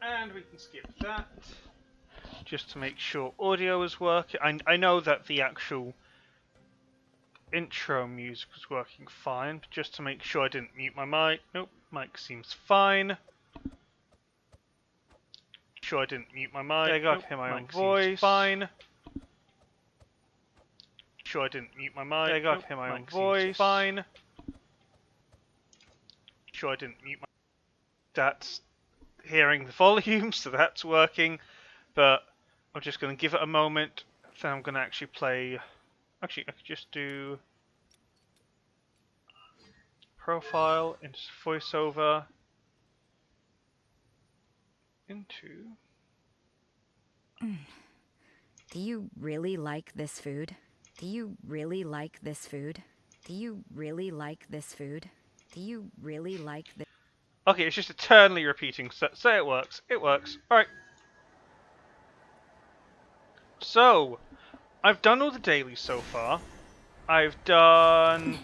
And we can skip that, just to make sure audio is working. I know that the actual intro music was working fine, but just to make sure I didn't mute my mic. Nope, mic seems fine. Sure I didn't mute my mic. There you go, I can hear my own voice. Fine. Sure I didn't mute my mic. There you go, I can hear my own voice. Fine. Sure I didn't mute my... That's hearing the volume, so that's working, but I'm just going to give it a moment, then I'm going to actually play... Actually, I could just do profile into voiceover into... Do you really like this food? Do you really like this food? Do you really like this food? Do you really like this? Okay, it's just eternally repeating, so it works. It works. Alright. So, I've done all the dailies so far. I've done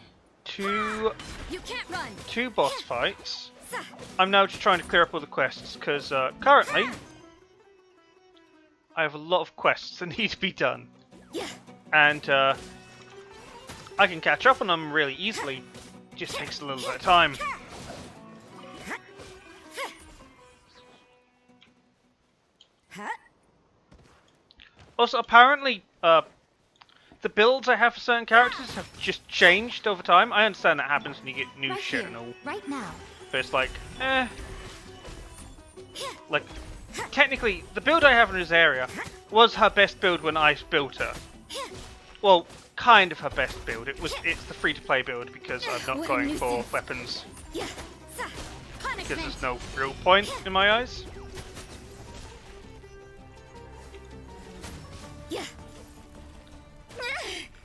two boss fights. I'm now just trying to clear up all the quests, because currently I have a lot of quests that need to be done. And I can catch up on them really easily. It just takes a little bit of time. Also, apparently, the builds I have for certain characters have just changed over time. I understand that happens when you get new shit and all. Right now. But it's like, Like, technically, the build I have in this area was her best build when I built her. Well, kind of her best build. It's the free-to-play build because I'm not going for weapons. Because there's no real point in my eyes.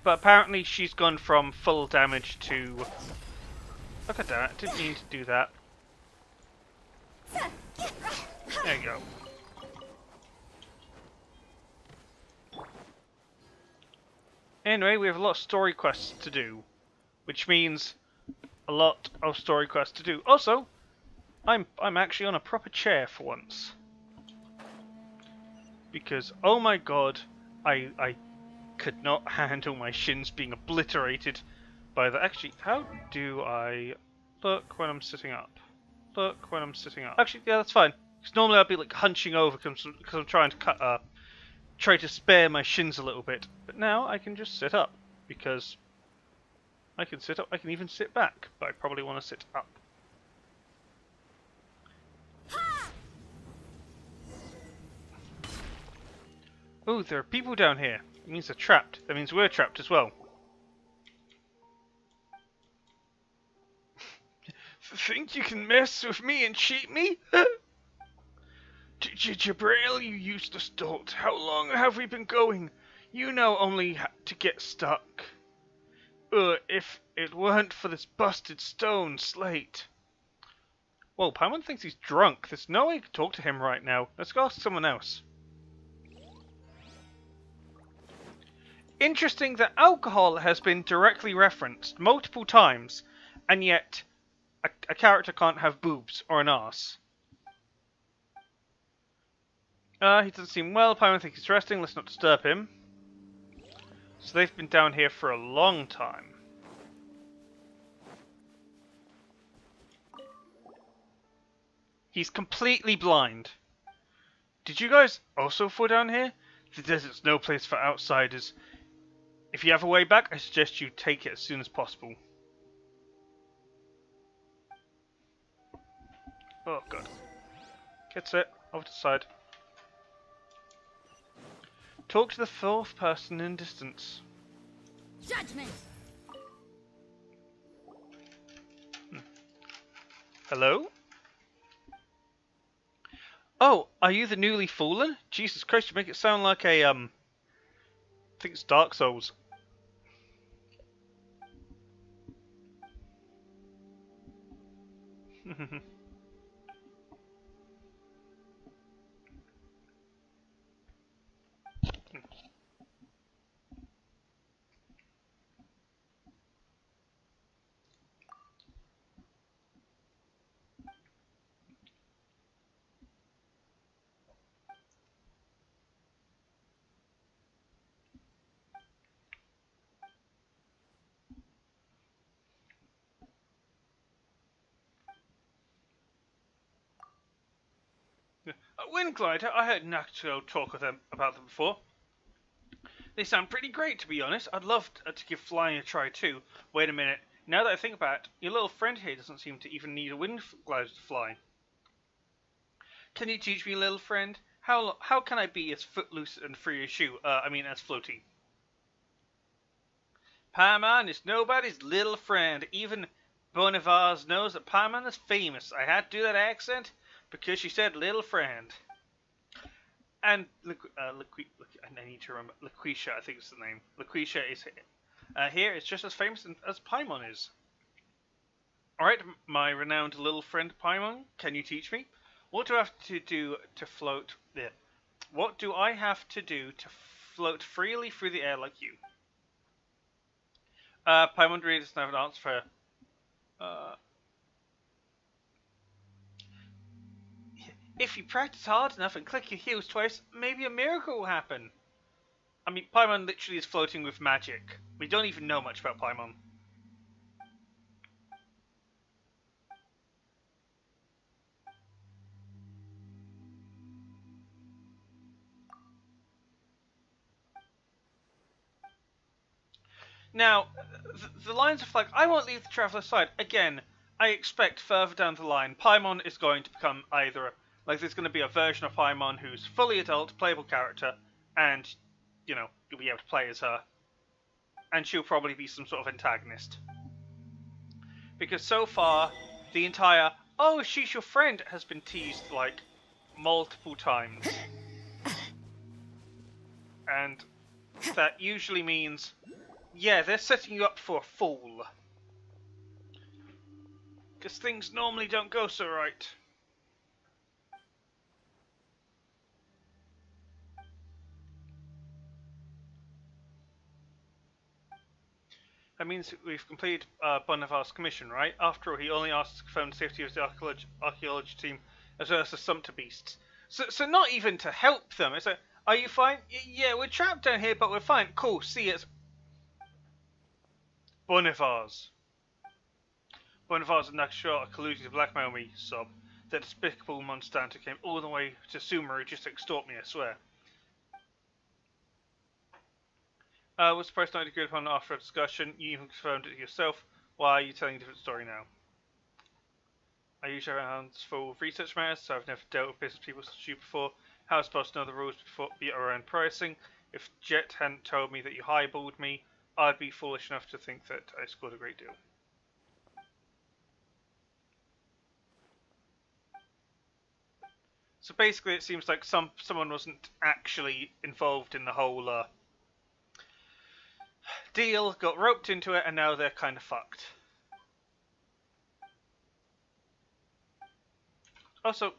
But apparently she's gone from full damage to... Look at that, didn't mean to do that. There you go. Anyway, we have a lot of story quests to do. Which means a lot of story quests to do. Also, I'm actually on a proper chair for once. Because, oh my god, I could not handle my shins being obliterated by the... Actually, how do I look when I'm sitting up? Look when I'm sitting up. Actually, yeah, that's fine. Because normally I'd be like hunching over because I'm trying to try to spare my shins a little bit. But now I can just sit up because I can sit up. I can even sit back, but I probably want to sit up. Oh, there are people down here. It means they're trapped. That means we're trapped as well. Think you can mess with me and cheat me? Jabrail, you useless dolt. How long have we been going? You know only to get stuck. If it weren't for this busted stone slate. Whoa, Paimon thinks he's drunk. There's no way to talk to him right now. Let's go ask someone else. Interesting that alcohol has been directly referenced multiple times, and yet a character can't have boobs or an arse. He doesn't seem well. Paimon thinks he's resting. Let's not disturb him. So they've been down here for a long time. He's completely blind. Did you guys also fall down here? The desert's no place for outsiders. If you have a way back, I suggest you take it as soon as possible. Oh god. Gets it. Over to the side. Talk to the fourth person in distance. Judgment. Hello? Oh, are you the newly fallen? Jesus Christ, you make it sound like a, I think it's Dark Souls. Windglider, I heard Nacto talk with them about them before. They sound pretty great, to be honest. I'd love to give flying a try too. Wait a minute. Now that I think about it, your little friend here doesn't seem to even need a wind glider to fly. Can you teach me, little friend? How can I be as footloose and free as you? As floaty. Paimon is nobody's little friend. Even Bonivars knows that Paimon is famous. I had to do that accent because she said little friend. And I need to remember. Laquisha, I think is the name. Laquisha is here. It's just as famous as Paimon is. Alright, my renowned little friend Paimon, can you teach me? What do I have to do to float there? What do I have to do to float freely through the air like you? Paimon really doesn't have an answer for if you practice hard enough and click your heels twice, maybe a miracle will happen. I mean, Paimon literally is floating with magic. We don't even know much about Paimon. Now, the lines of like, I won't leave the Traveler's side. Again, I expect further down the line, Paimon is going to become either, like there's going to be a version of Paimon who's fully adult, playable character, and, you know, you'll be able to play as her. And she'll probably be some sort of antagonist. Because so far, the entire, oh, she's your friend, has been teased, like, multiple times. And that usually means, yeah, they're setting you up for a fall. Because things normally don't go so right. That means we've completed Bonivar's commission, right? After all, he only asked to confirm the safety of the archaeology team as well as the sumpter beasts. So not even to help them. It's like, are you fine? Yeah, we're trapped down here, but we're fine. Cool, see you. Bonivars. Bonivars and Nakashira are colluding to blackmail me, sob. That despicable monster came all the way to Sumeru just to extort me, I swear. Was the price not agreed upon after a discussion? You even confirmed it yourself. Why are you telling a different story now? I usually have hands full of research matters, so I've never dealt with business people such as you before. How was I supposed to know the rules before around pricing? If Jet hadn't told me that you highballed me, I'd be foolish enough to think that I scored a great deal. So basically, it seems like someone wasn't actually involved in the whole deal, got roped into it, and now they're kind of fucked. Also,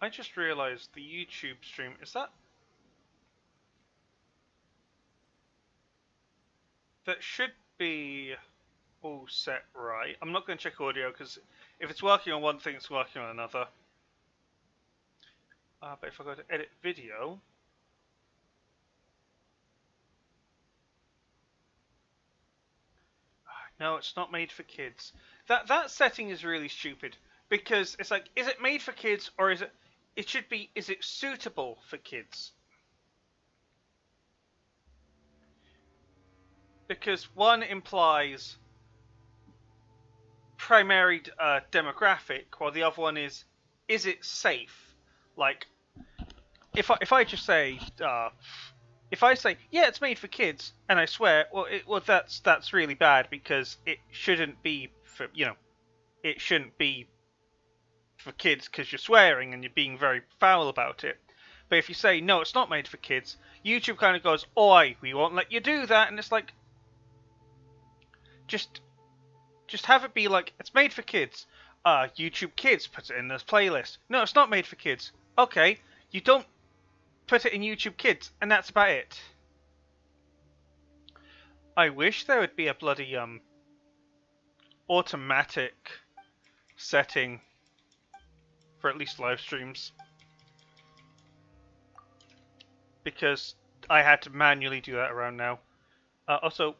I just realised the YouTube stream, is that... That should be all set right. I'm not going to check audio, because if it's working on one thing, it's working on another. But if I go to edit video, no, it's not made for kids. That setting is really stupid because it's like, is it made for kids or is it? It should be, is it suitable for kids? Because one implies primary demographic, while the other one is it safe? Like, if I just say if I say, yeah, it's made for kids, and I swear, well, that's really bad because it shouldn't be for, it shouldn't be for kids because you're swearing and you're being very foul about it. But if you say, no, it's not made for kids, YouTube kind of goes, oi, we won't let you do that, and it's like, just have it be like, it's made for kids. YouTube Kids puts it in this playlist. No, it's not made for kids. Okay, you don't put it in YouTube Kids, and that's about it. I wish there would be a bloody automatic setting for at least live streams, because I had to manually do that around now. Also,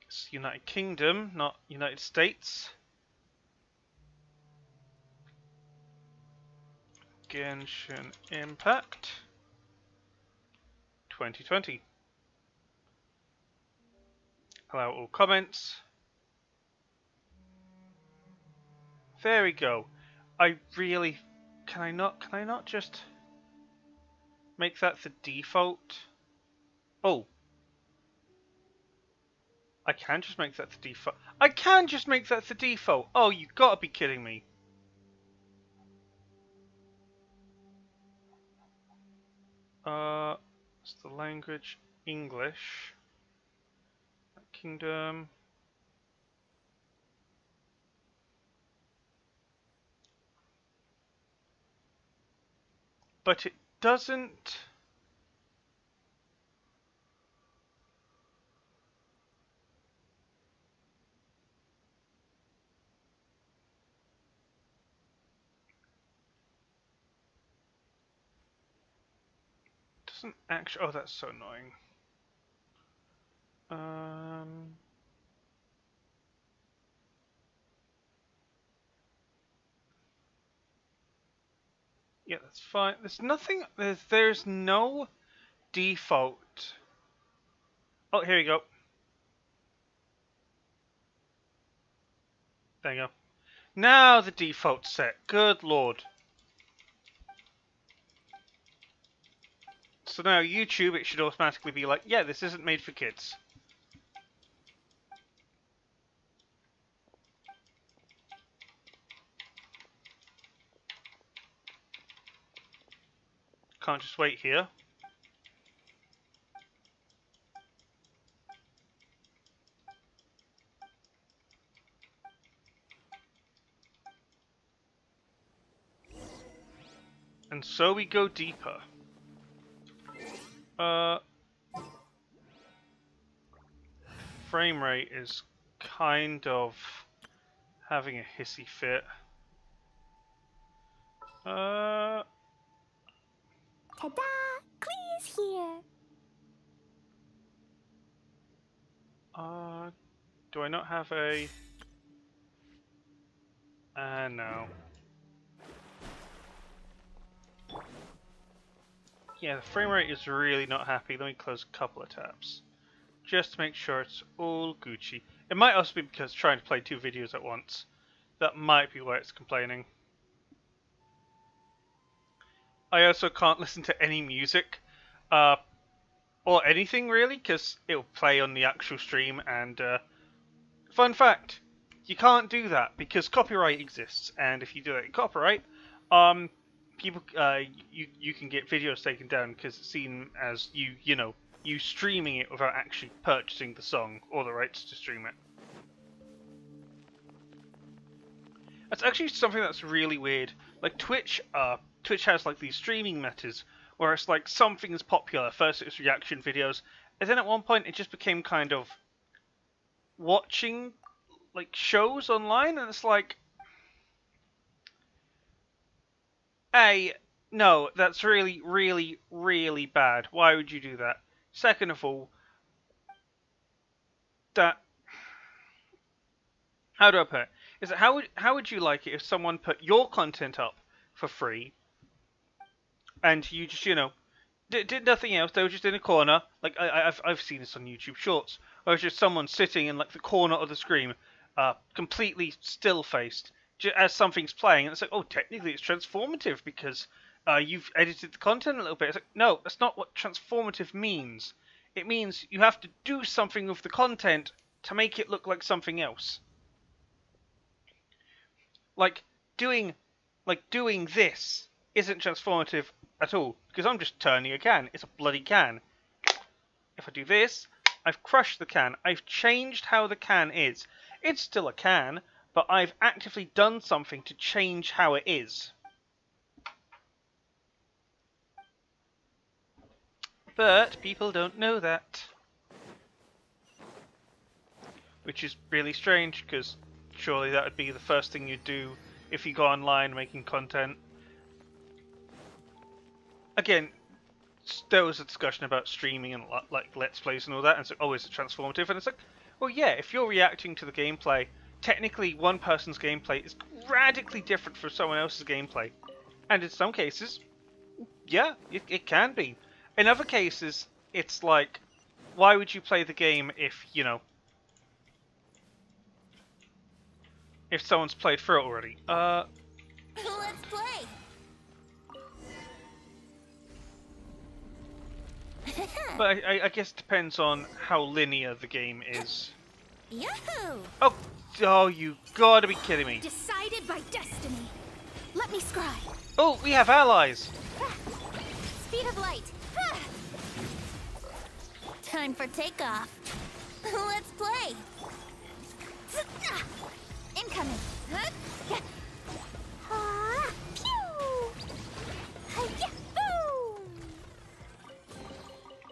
it's United Kingdom, not United States. Genshin Impact 2020. Allow all comments. There we go. I really... Can I not just make that the default? Oh. I can just make that the default. I can just make that the default. Oh, you gotta be kidding me. It's the language English. Kingdom. But it doesn't... Doesn't actually... Oh, that's so annoying. Yeah, that's fine. There's nothing... There's no default. Oh, here you go. There you go. Now the default set. Good lord. So now YouTube, it should automatically be like, yeah, this isn't made for kids. Can't just wait here. And so we go deeper. Frame rate is kind of having a hissy fit. Ta-da! Please here. Do I not have a... no. Yeah, the frame rate is really not happy. Let me close a couple of tabs. Just to make sure it's all Gucci. It might also be because it's trying to play two videos at once. That might be why it's complaining. I also can't listen to any music. Or anything really, because it'll play on the actual stream, and fun fact, you can't do that because copyright exists, and if you do that in copyright, people you can get videos taken down because it's seen as you streaming it without actually purchasing the song or the rights to stream it. That's actually something that's really weird. Like Twitch has like these streaming metas where it's like something is popular. First it was reaction videos, and then at one point it just became kind of watching like shows online, and it's like, A, no, that's really, really, really bad. Why would you do that? Second of all, that how do I put it? Is it how would you like it if someone put your content up for free and you just did nothing else? They were just in a corner. Like I've seen this on YouTube Shorts, where it's just someone sitting in like the corner of the screen, completely still faced as something's playing, and it's like, oh, technically it's transformative because you've edited the content a little bit. It's like, no, that's not what transformative means. It means you have to do something with the content to make it look like something else. Like doing this isn't transformative at all because I'm just turning a can. It's a bloody can. If I do this, I've crushed the can. I've changed how the can is. It's still a can, but I've actively done something to change how it is. But people don't know that. Which is really strange, because surely that would be the first thing you'd do if you go online making content. Again, there was a discussion about streaming and like Let's Plays and all that, and so, oh, is it transformative? And it's like, well, yeah, if you're reacting to the gameplay, technically one person's gameplay is radically different from someone else's gameplay. And in some cases, yeah, it can be. In other cases, it's like, why would you play the game if, if someone's played through it already? Let's play. But I guess it depends on how linear the game is. Yahoo! Oh, you gotta be kidding me. Decided by destiny. Let me scry. Oh, we have allies. Speed of light. Time for takeoff. Let's play. Incoming.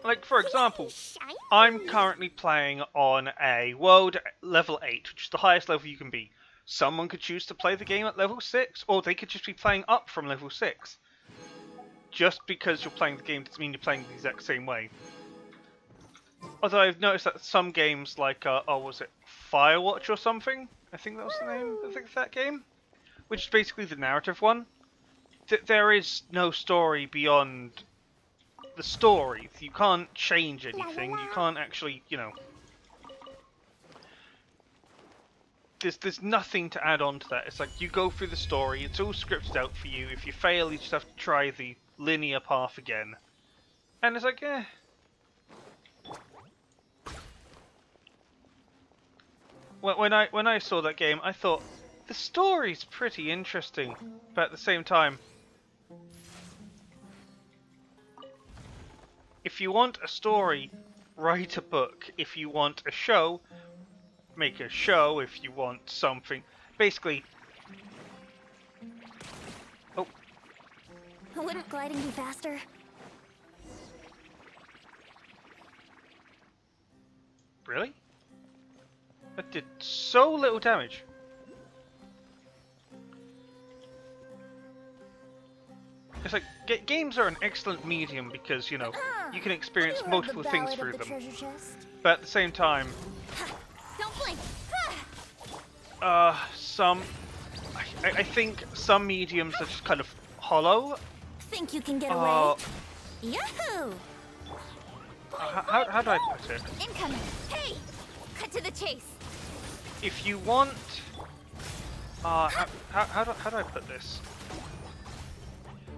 Like, for example, I'm currently playing on a world level 8, which is the highest level you can be. Someone could choose to play the game at level 6, or they could just be playing up from level 6. Just because you're playing the game doesn't mean you're playing the exact same way. Although I've noticed that some games like, was it Firewatch or something? I think that was the name of that game? Which is basically the narrative one. There is no story beyond the story. You can't change anything. You can't actually, There's nothing to add on to that. It's like you go through the story, it's all scripted out for you. If you fail, you just have to try the linear path again. And it's like, eh. When I saw that game, I thought, the story's pretty interesting. But at the same time, if you want a story, write a book. If you want a show, make a show. If you want something, basically. Oh. Wouldn't gliding be faster? Really? That did so little damage. It's like, games are an excellent medium because, you can experience multiple things through them. But at the same time, Don't blink. I think some mediums are just kind of hollow. Think you can get away? Yahoo! How do I put it? Incoming. Hey! Cut to the chase. If you want, how do I put this?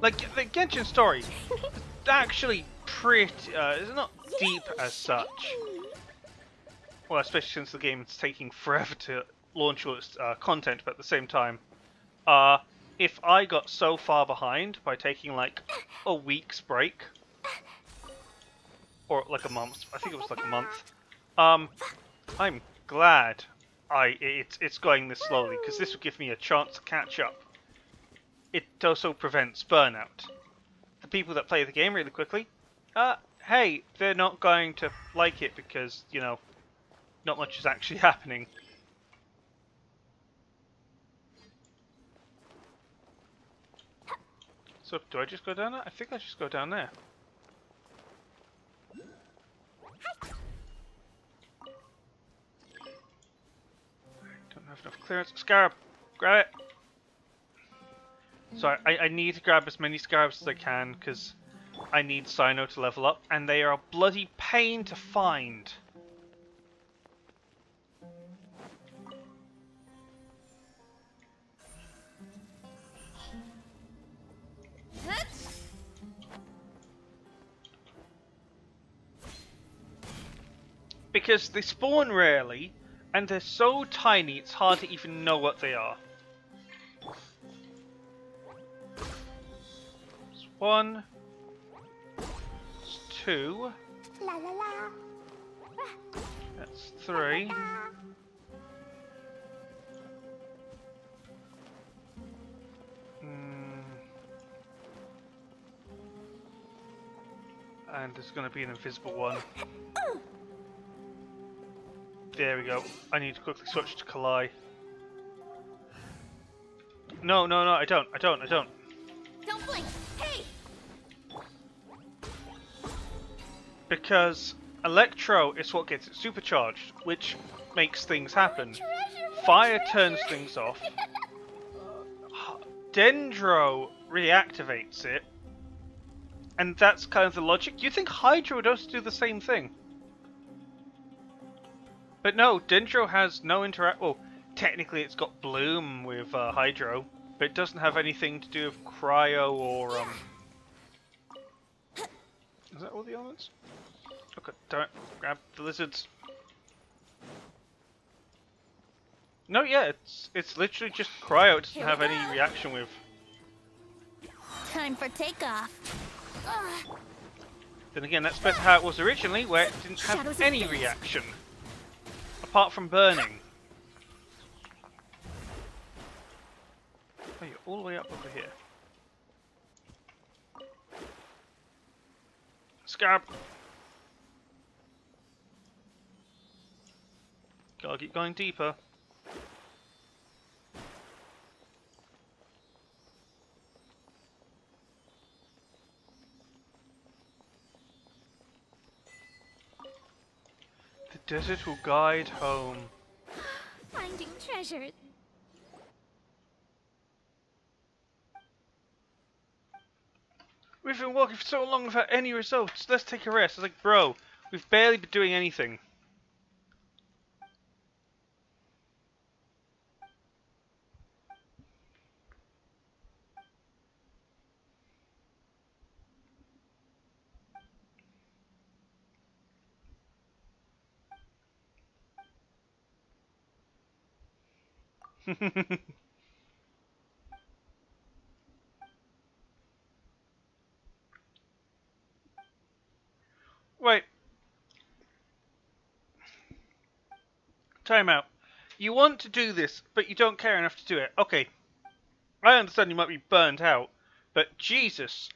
Like the Genshin story, actually pretty. It's not deep as such. Well, especially since the game is taking forever to launch all its content, but at the same time, if I got so far behind by taking like a week's break, or like a month, I think it was like a month, I'm glad it's going this slowly, because this will give me a chance to catch up. It also prevents burnout. The people that play the game really quickly, hey, they're not going to like it because, not much is actually happening. So do I just go down there? I think I just go down there. I don't have enough clearance. Scarab! Grab it! So I need to grab as many scarabs as I can because I need Cyno to level up, and they are a bloody pain to find. Because they spawn rarely, and they're so tiny it's hard to even know what they are. It's one. It's two. That's three. And there's going to be an invisible one. There we go. I need to quickly switch to Kalai. No, I don't. Don't blink. Hey! Because Electro is what gets it supercharged, which makes things happen. Fire turns things off. Dendro reactivates it. And that's kind of the logic. You think Hydro would also do the same thing? But no, Dendro has no interact. Well, technically it's got Bloom with Hydro, but it doesn't have anything to do with Cryo or Is that all the elements? Okay, don't grab the lizards. No, yeah, it's literally just Cryo. It doesn't have any reaction with. Time for takeoff. Then again, that's better how it was originally, where it didn't have any reaction. Apart from burning. Oh, you're all the way up over here. Scarab! Gotta keep going deeper. The desert will guide home. Finding treasure. We've been walking for so long without any results. Let's take a rest. I was like, bro, we've barely been doing anything. Wait. Time out. You want to do this, but you don't care enough to do it. Okay. I understand you might be burnt out, but Jesus.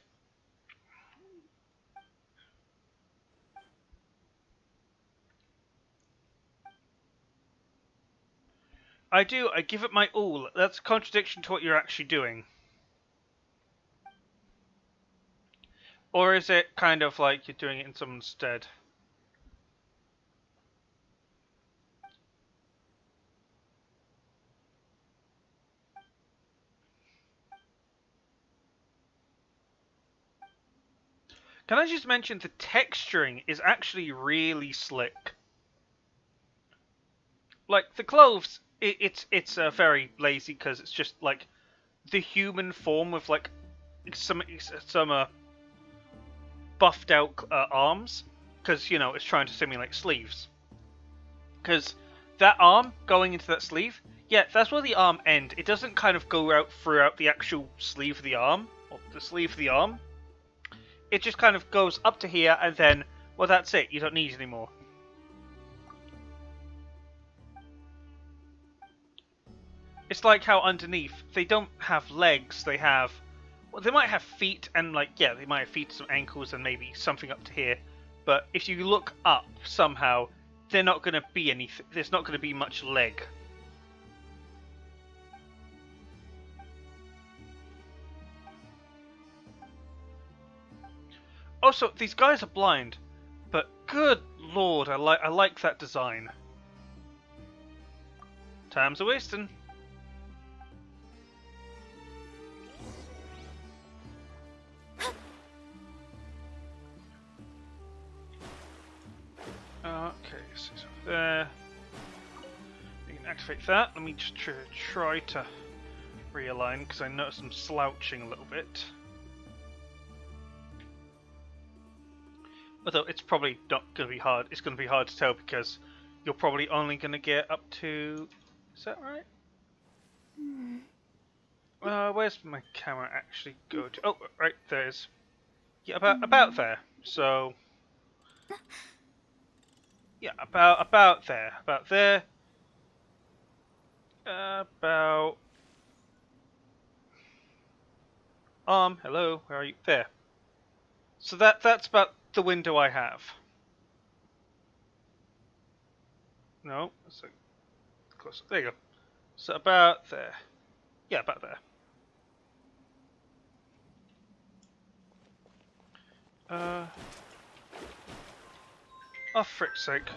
I do. I give it my all. That's a contradiction to what you're actually doing. Or is it kind of like you're doing it in someone's stead? Can I just mention the texturing is actually really slick. Like the clothes, it's very lazy because it's just like the human form with like some buffed out arms, because you know it's trying to simulate sleeves. Because that arm going into that sleeve, yeah, that's where the arm ends. It doesn't kind of go out throughout the actual sleeve of the arm, or the sleeve of the arm. It just kind of goes up to here, and then, well, that's it. You don't need it anymore. It's like how underneath, they don't have legs, they have... Well, they might have feet, and like, yeah, they might have feet, some ankles, and maybe something up to here. But if you look up, somehow, they're not going to be anything. There's not going to be much leg. Also, these guys are blind, but good lord, I like that design. Time's a wasting. Okay, so it's over there. You can activate that. Let me just try to realign because I noticed I'm slouching a little bit. Although it's probably not going to be hard. It's going to be hard to tell because you're probably only going to get up to. Is that right? Where's my camera actually go to? Oh, right there's. Yeah, about there. So. Yeah, about there. About there. About. Hello, where are you? There. So that's about the window I have. No, so close. There you go. So about there. Yeah, about there. Oh, frick's sake.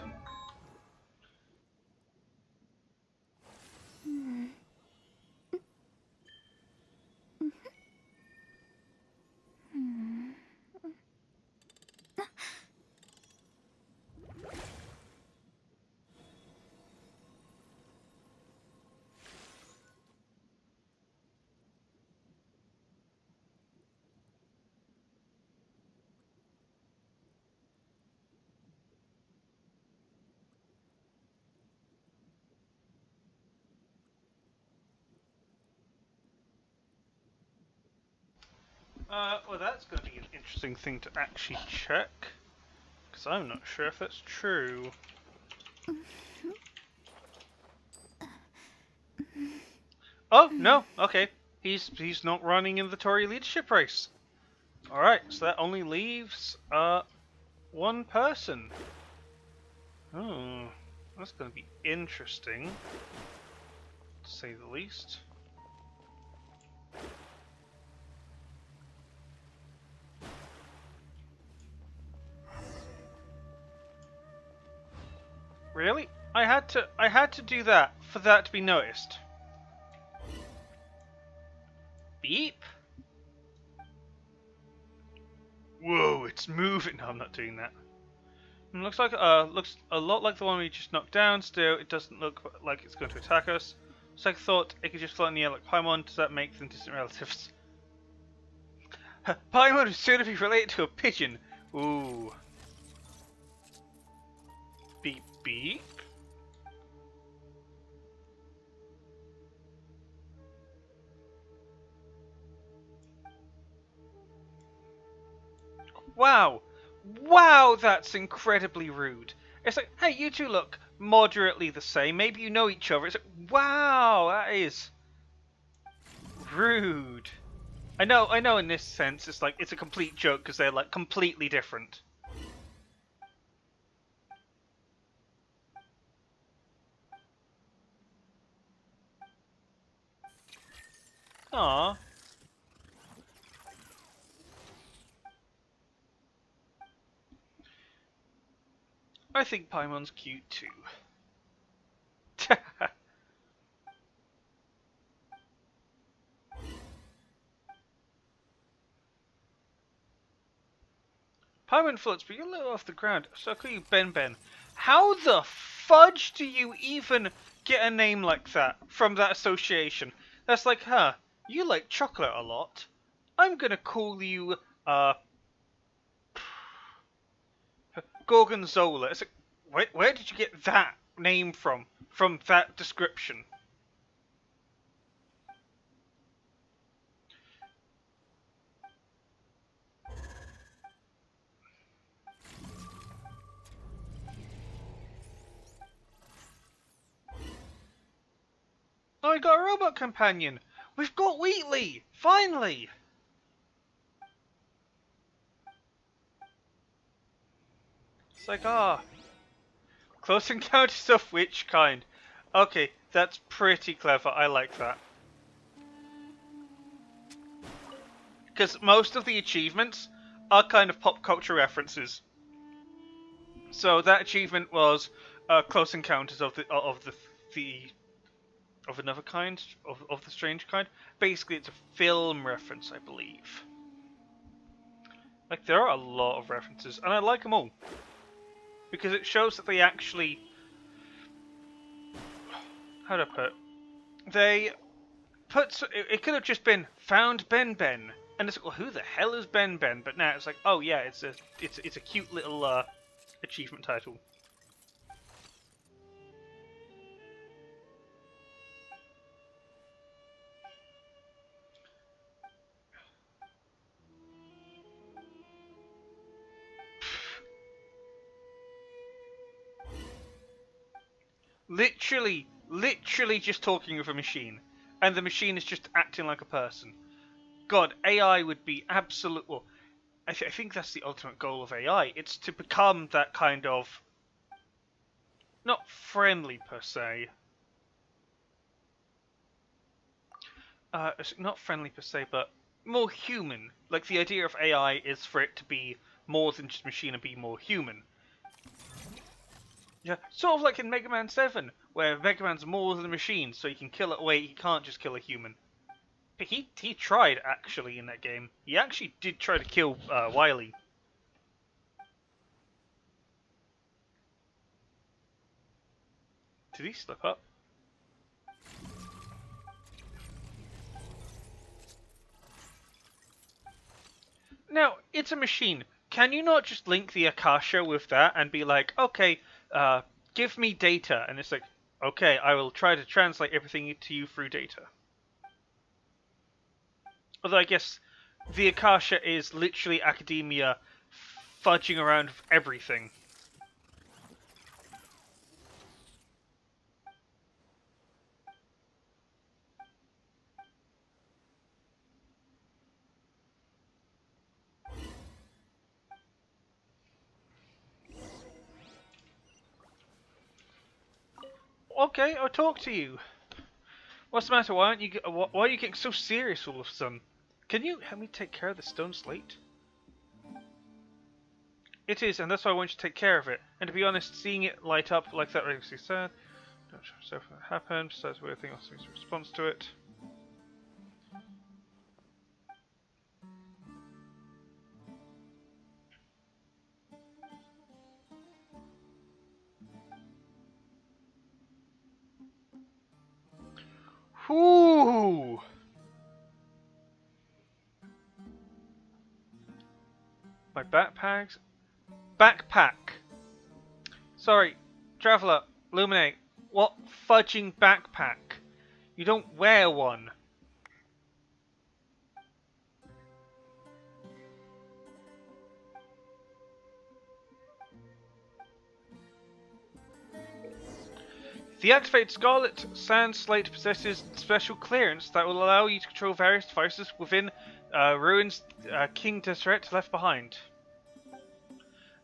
Well, that's going to be an interesting thing to actually check, because I'm not sure if that's true. Oh no, okay, he's not running in the Tory leadership race. All right, so that only leaves one person. Oh, that's going to be interesting, to say the least. Really? I had to do that for that to be noticed. Beep. Whoa, it's moving. No, I'm not doing that. It looks a lot like the one we just knocked down. Still, it doesn't look like it's going to attack us. So I thought it could just float in the air like Paimon. Does that make them distant relatives? Paimon is soon to be related to a pigeon. Ooh. Beep beep. Wow. Wow, that's incredibly rude. It's like, hey, you two look moderately the same. Maybe you know each other. It's like, wow, that is rude. I know in this sense it's like, it's a complete joke because they're like completely different. Aww. I think Paimon's cute too. Paimon floats, but you're a little off the ground. So I call you Ben Ben. How the fudge do you even get a name like that from that association? That's like, huh, you like chocolate a lot. I'm gonna call you, Gorgonzola. It's like, where did you get that name from? From that description? Oh, I got a robot companion! We've got Wheatley! Finally! It's like, close encounters of which kind? Okay, that's pretty clever. I like that. Because most of the achievements are kind of pop culture references. So that achievement was Close Encounters of the of another kind of the strange kind. Basically, it's a film reference, I believe. Like there are a lot of references, and I like them all because it shows that they actually. How do I put it? They put it could have just been found Ben Ben, and it's like, well, who the hell is Ben Ben? But now it's like, oh yeah, it's a cute little achievement title. Literally just talking with a machine, and the machine is just acting like a person. God, AI would be absolute. Well, I think that's the ultimate goal of AI. It's to become that kind of not friendly per se. Not friendly per se, but more human. Like the idea of AI is for it to be more than just machine and be more human. Yeah, sort of like in Mega Man 7, where Mega Man's more than a machine, so he can kill it away. He can't just kill a human. But he tried actually in that game. He actually did try to kill Wily. Did he slip up? Now, it's a machine. Can you not just link the Akasha with that and be like, okay, give me data? And it's like, okay, I will try to translate everything to you through data. Although I guess the Akasha is literally academia fudging around with everything. Okay, I'll talk to you. What's the matter? Why are you getting so serious all of a sudden? Can you help me take care of the stone slate? It is, and that's why I want you to take care of it. And to be honest, seeing it light up like that makes me sad. Not sure so if it happened. Besides, weird thing else seems a response to it. Whoo! My backpacks. Backpack. Sorry, traveller, Luminate. What fudging backpack? You don't wear one. The activated Scarlet Sand Slate possesses special clearance that will allow you to control various devices within Ruins King Deseret left behind.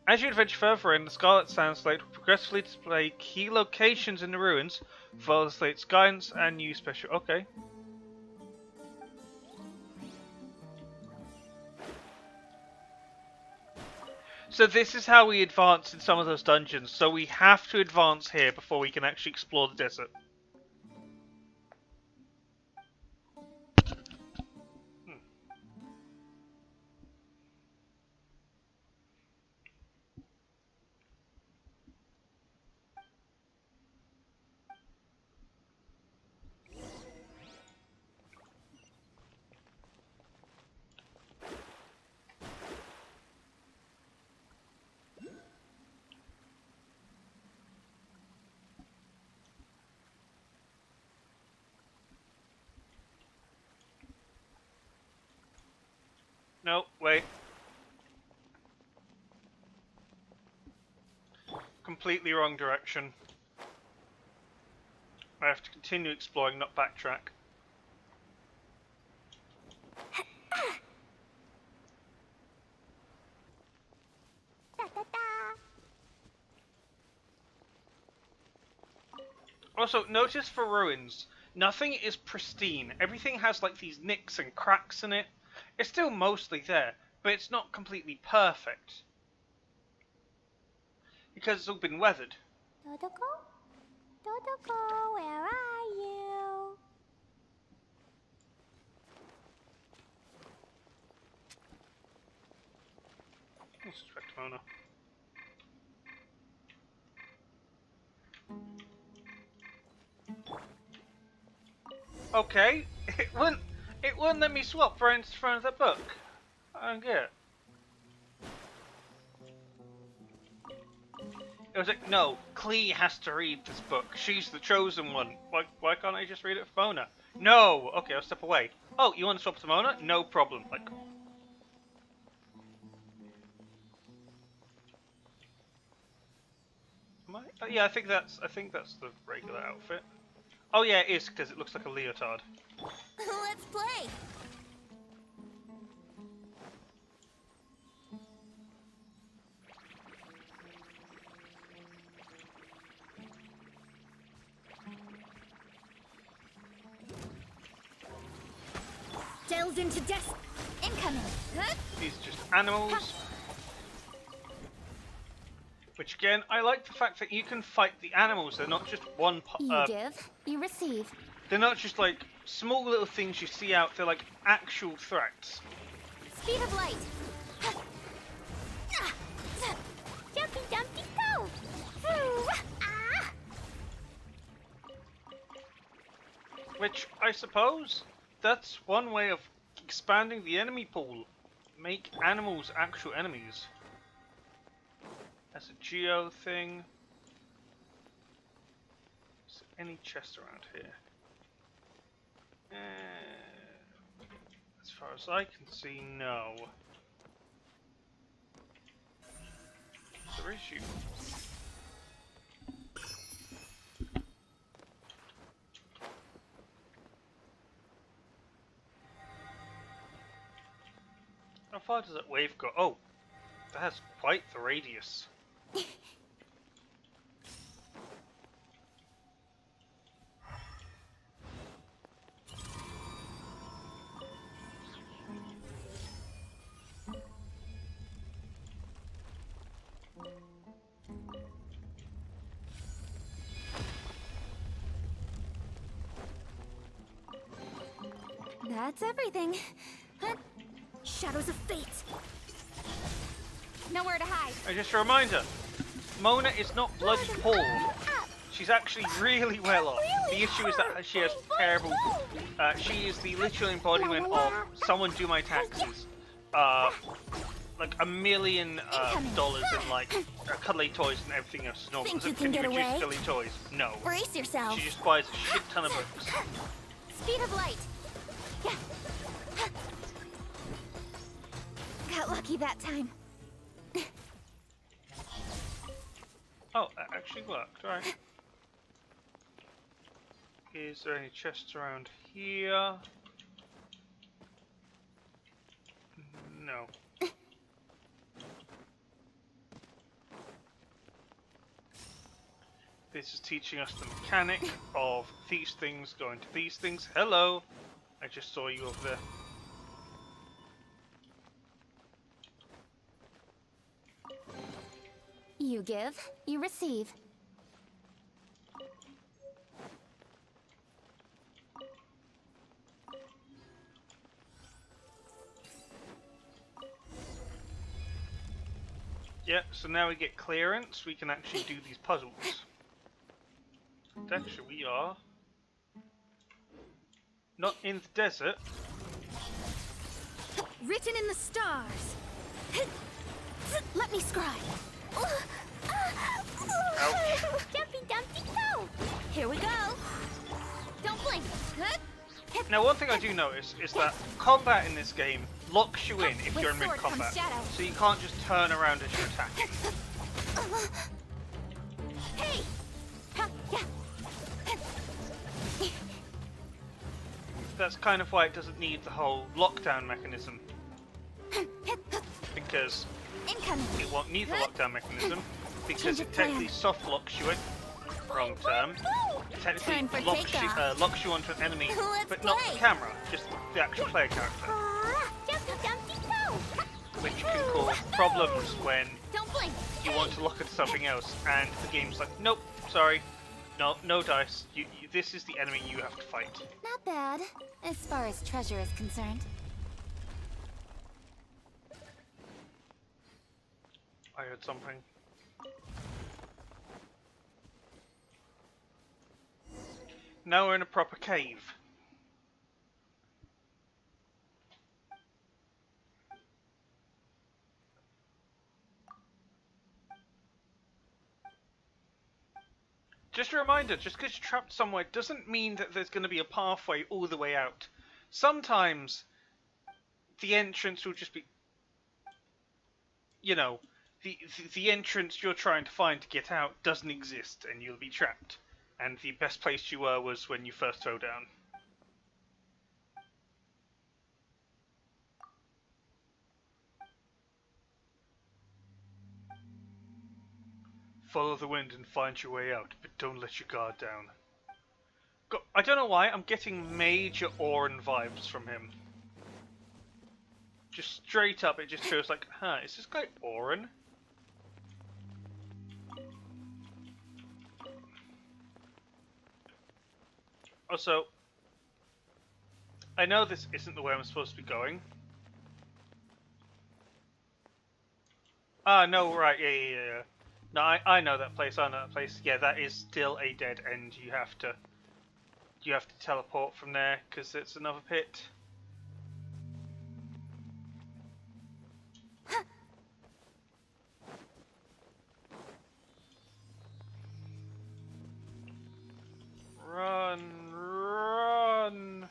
As you adventure further in, the Scarlet Sand Slate will progressively display key locations in the ruins, follow the slate's guidance, and use special. Okay. So this is how we advance in some of those dungeons. So we have to advance here before we can actually explore the desert. No, wait. Completely wrong direction. I have to continue exploring, not backtrack. Also, notice for ruins, nothing is pristine. Everything has like these nicks and cracks in it. It's still mostly there, but it's not completely perfect because it's all been weathered. Dodoko? Dodoko, where are you? I suspect Mona. Okay, it wouldn't let me swap right in front of that book. I don't get it. It was like, no, Klee has to read this book. She's the chosen one. Why can't I just read it for Mona? No! Okay, I'll step away. Oh, you want to swap to Mona? No problem. Like, am I? Oh, yeah, I think that's the regular outfit. Oh yeah, it is because it looks like a leotard. Let's play. Delves into death. Incoming. Huh? These are just animals. Which again, I like the fact that you can fight the animals. They're not just one. You give, you receive. They're not just like small little things you see out. They're like actual threats. Speed of light. Jumpy dumpy go. Ah. Which I suppose that's one way of expanding the enemy pool. Make animals actual enemies. That's a geo thing. Is there any chest around here? As far as I can see, no. There is you. How far does that wave go? Oh, that has quite the radius. That's everything. Huh? Shadows of fate. Nowhere to hide. Just a reminder, Mona is not bloody poor. She's actually really well off. The issue is that she has terrible. She is the literal embodiment of someone do my taxes. Like $1 million dollars in like cuddly toys and everything else is normal. Think you Can can you get reduce away? silly toys? No. Brace yourself. She just buys a shit ton of books. Speed of light. Yeah. Got lucky that time. Oh, that actually worked. Alright. Is there any chests around here? No. This is teaching us the mechanic of these things going to these things. Hello! I just saw you over there. You give, you receive. Yeah, so now we get clearance, we can actually do these puzzles. And actually we are not in the desert. Written in the stars. Let me scribe. Ouch. Jumpy dumpy go. Here we go. Don't blink. Now one thing I do notice is that combat in this game locks you in if With you're in sword comes mid-combat. shadow. So you can't just turn around as you're attacking. Hey. Ha, yeah. That's kind of why it doesn't need the whole lockdown mechanism. Because Incoming. it won't need the lockdown mechanism. Because Change it of technically plan. soft locks you in. Wrong term. It technically Time for locks you onto an enemy, Let's but not the play. camera, just the actual player character. Jumpy dumpy go. which can cause problems when Don't blink. you want to look at something else, and the game's like, nope, sorry, no dice. This is the enemy you have to fight. Not bad, as far as treasure is concerned. I heard something. Now we're in a proper cave. Just a reminder, just because you're trapped somewhere doesn't mean that there's going to be a pathway all the way out. Sometimes the entrance will just be, you know, the entrance you're trying to find to get out doesn't exist and you'll be trapped. And the best place you were was when you first fell down. Follow the wind and find your way out, but don't let your guard down. I don't know why, I'm getting major Auron vibes from him. Just straight up, it just feels like, huh, is this guy Auron? Also, I know this isn't the way I'm supposed to be going. Ah, no, right, yeah. No, I know that place, I know that place. Yeah, that is still a dead end. You have to teleport from there, because it's another pit. Run!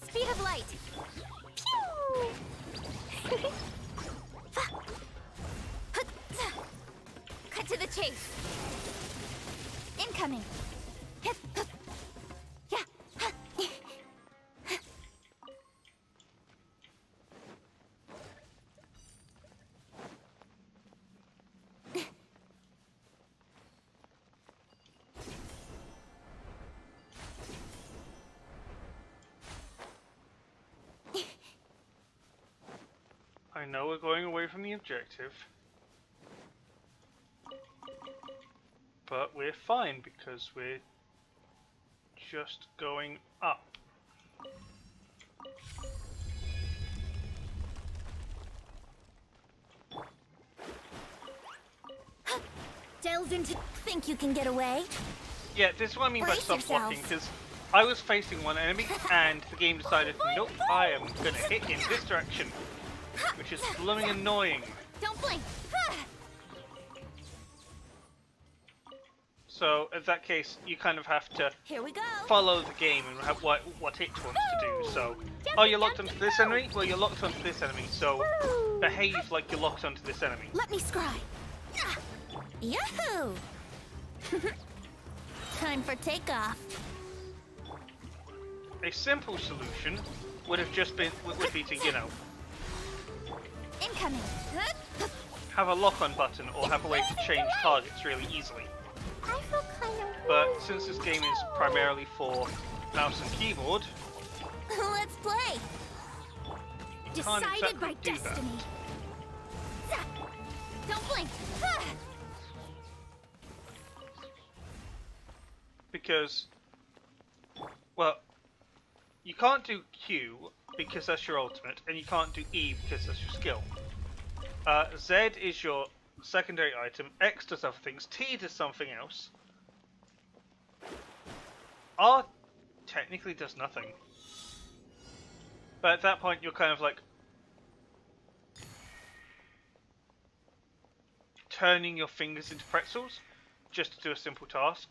Speed of light. Pew! Cut to the chase. Incoming. Yeah. I know we're going away from the objective, but we're fine because we're just going up. Delves into. Think you can get away? Yeah, this is what I mean by Brace stop blocking, yourselves. because I was facing one enemy and the game decided, nope, I am going to hit in this direction, which is blooming annoying. Don't blink. So, in that case, you kind of have to Here we go. follow the game and have what it wants to do. So, oh, you're locked onto this enemy? Well, you're locked onto this enemy, so behave like you're locked onto this enemy. Let me scry. Yahoo! Time for takeoff. A simple solution would have just been would be to, you know, Incoming. have a lock-on button or have a way to change targets really easily. I feel kind of. But since this game is primarily for mouse and keyboard, Let's play. you can't Decided by exactly do that. destiny. Zap. Don't blink. Because, well, you can't do Q because that's your ultimate, and you can't do E because that's your skill. Z is your secondary item, X does other things, T does something else. R technically does nothing. But at that point you're kind of like turning your fingers into pretzels just to do a simple task.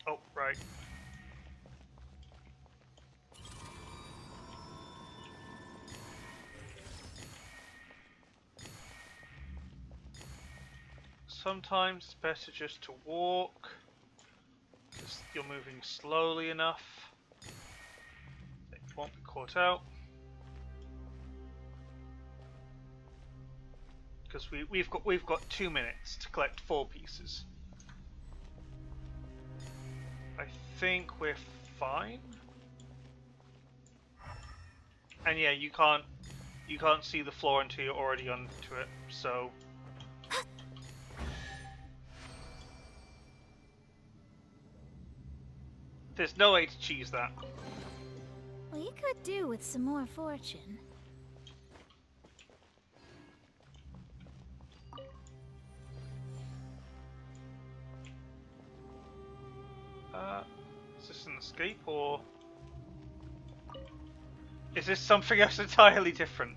Oh, right. sometimes it's better just to walk. You're moving slowly enough that you won't be caught out. Because we've got 2 minutes to collect 4 pieces. I think we're fine. And yeah, you can't see the floor until you're already onto it. So there's no way to cheese that. Well, you could do with some more fortune. Is this an escape or is this something else entirely different?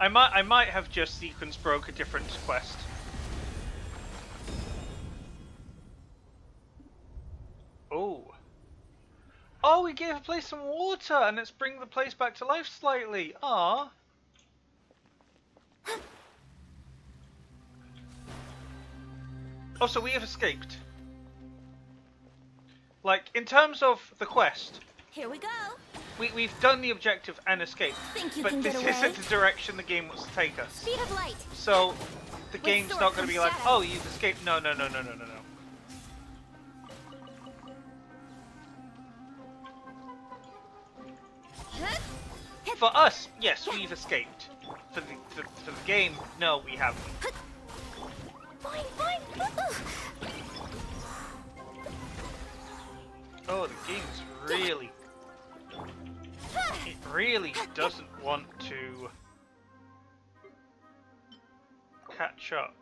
I might have just sequence broke a different quest. Oh. Oh, we gave a place some water and it's bringing the place back to life slightly. Ah. Oh, so we have escaped. Like, in terms of the quest, Here we go. we've done the objective and escaped. Think you But can this get away? isn't the direction the game wants to take us. Speed of light. So, the With game's sword not going to be comes like, shadow. oh, you've escaped. No. For us, yes, we've escaped. For the game, no, we haven't. Fine, fine. Oh, the game's really... It really doesn't want to catch up.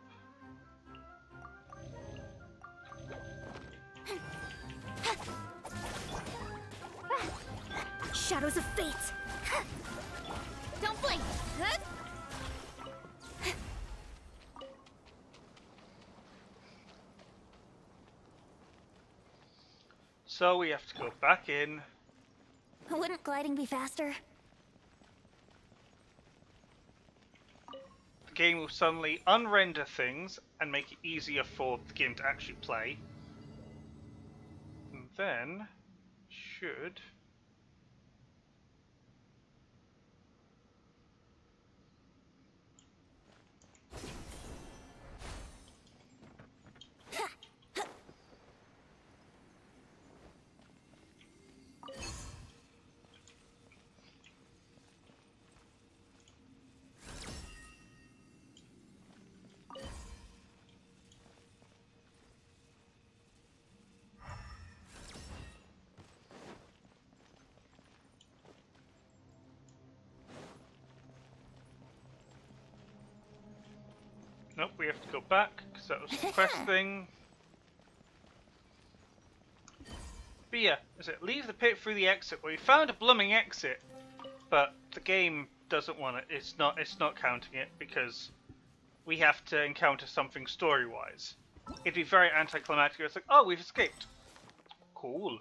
Shadows of fate. Don't blink. So we have to go back in. Wouldn't gliding be faster? The game will suddenly unrender things and make it easier for the game to actually play. And then should... Nope, we have to go back, because that was the quest thing. But yeah, is it leave the pit through the exit? Well, we found a blooming exit, but the game doesn't want it. It's not counting it, because we have to encounter something story-wise. It'd be very anticlimactic. It's like, oh, we've escaped. Cool.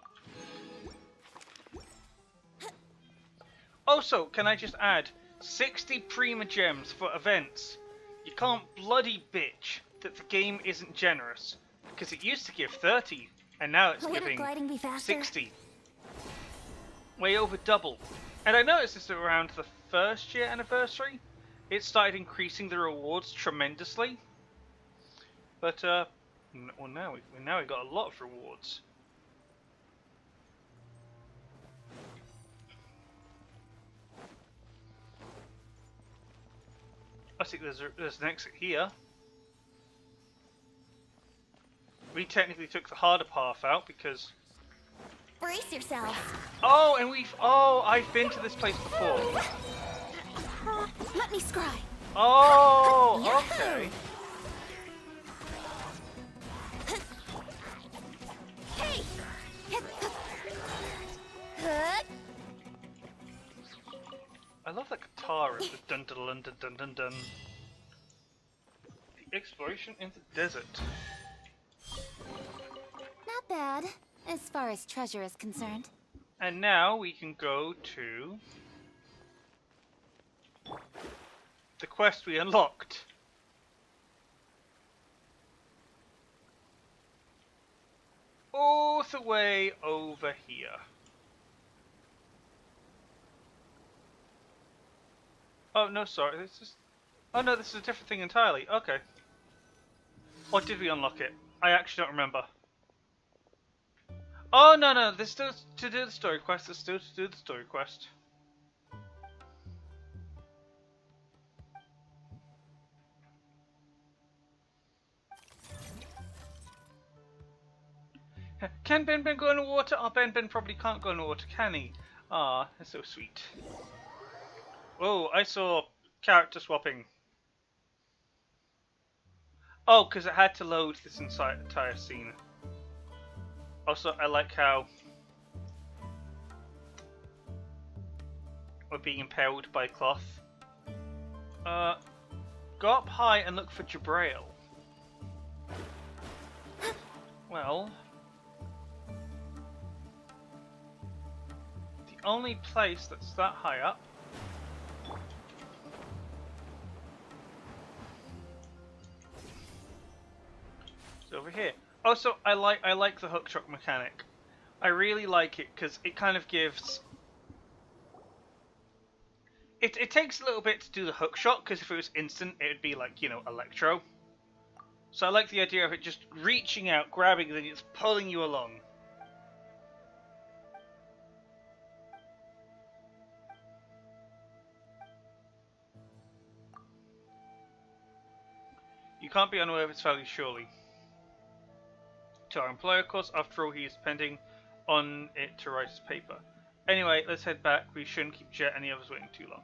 Also, can I just add, 60 Prima Gems for events. You can't bloody bitch that the game isn't generous, because it used to give 30, and now it's Wouldn't giving gliding be faster? 60. Way over double. And I noticed this around the first year anniversary. It started increasing the rewards tremendously. But, well, now we got a lot of rewards. I think there's an exit here. We technically took the harder path out because... Brace yourself. Oh, and I've been to this place before. Let me scry. Oh, okay. Hey. I love that guitar riff, the dun dun dun dun dun dun dun. The exploration in the desert. Not bad, as far as treasure is concerned. And now we can go to the quest we unlocked. all the way over here. Oh, no, sorry, this is... Oh no, this is a different thing entirely. Okay. Or did we unlock it? I actually don't remember. Oh, no, no, this is still to do the story quest. This is still to do the story quest. Can Ben Ben go in the water? Oh, Ben Ben probably can't go in the water, can he? Ah, that's so sweet. Oh, I saw character swapping. Oh, because it had to load this entire scene. Also, I like how we're being impaled by cloth. Go up high and look for Jabrail. Well, the only place that's that high up is over here. Also, I like the hook shot mechanic. I really like it because it kind of gives. It takes a little bit to do the hook shot because if it was instant, it would be like, you know, Electro. So I like the idea of it just reaching out, grabbing, and then it's pulling you along. You can't be unaware of its value, surely. To our employer, of course, after all, he is depending on it to write his paper. Anyway, let's head back. We shouldn't keep Jet and the others waiting too long.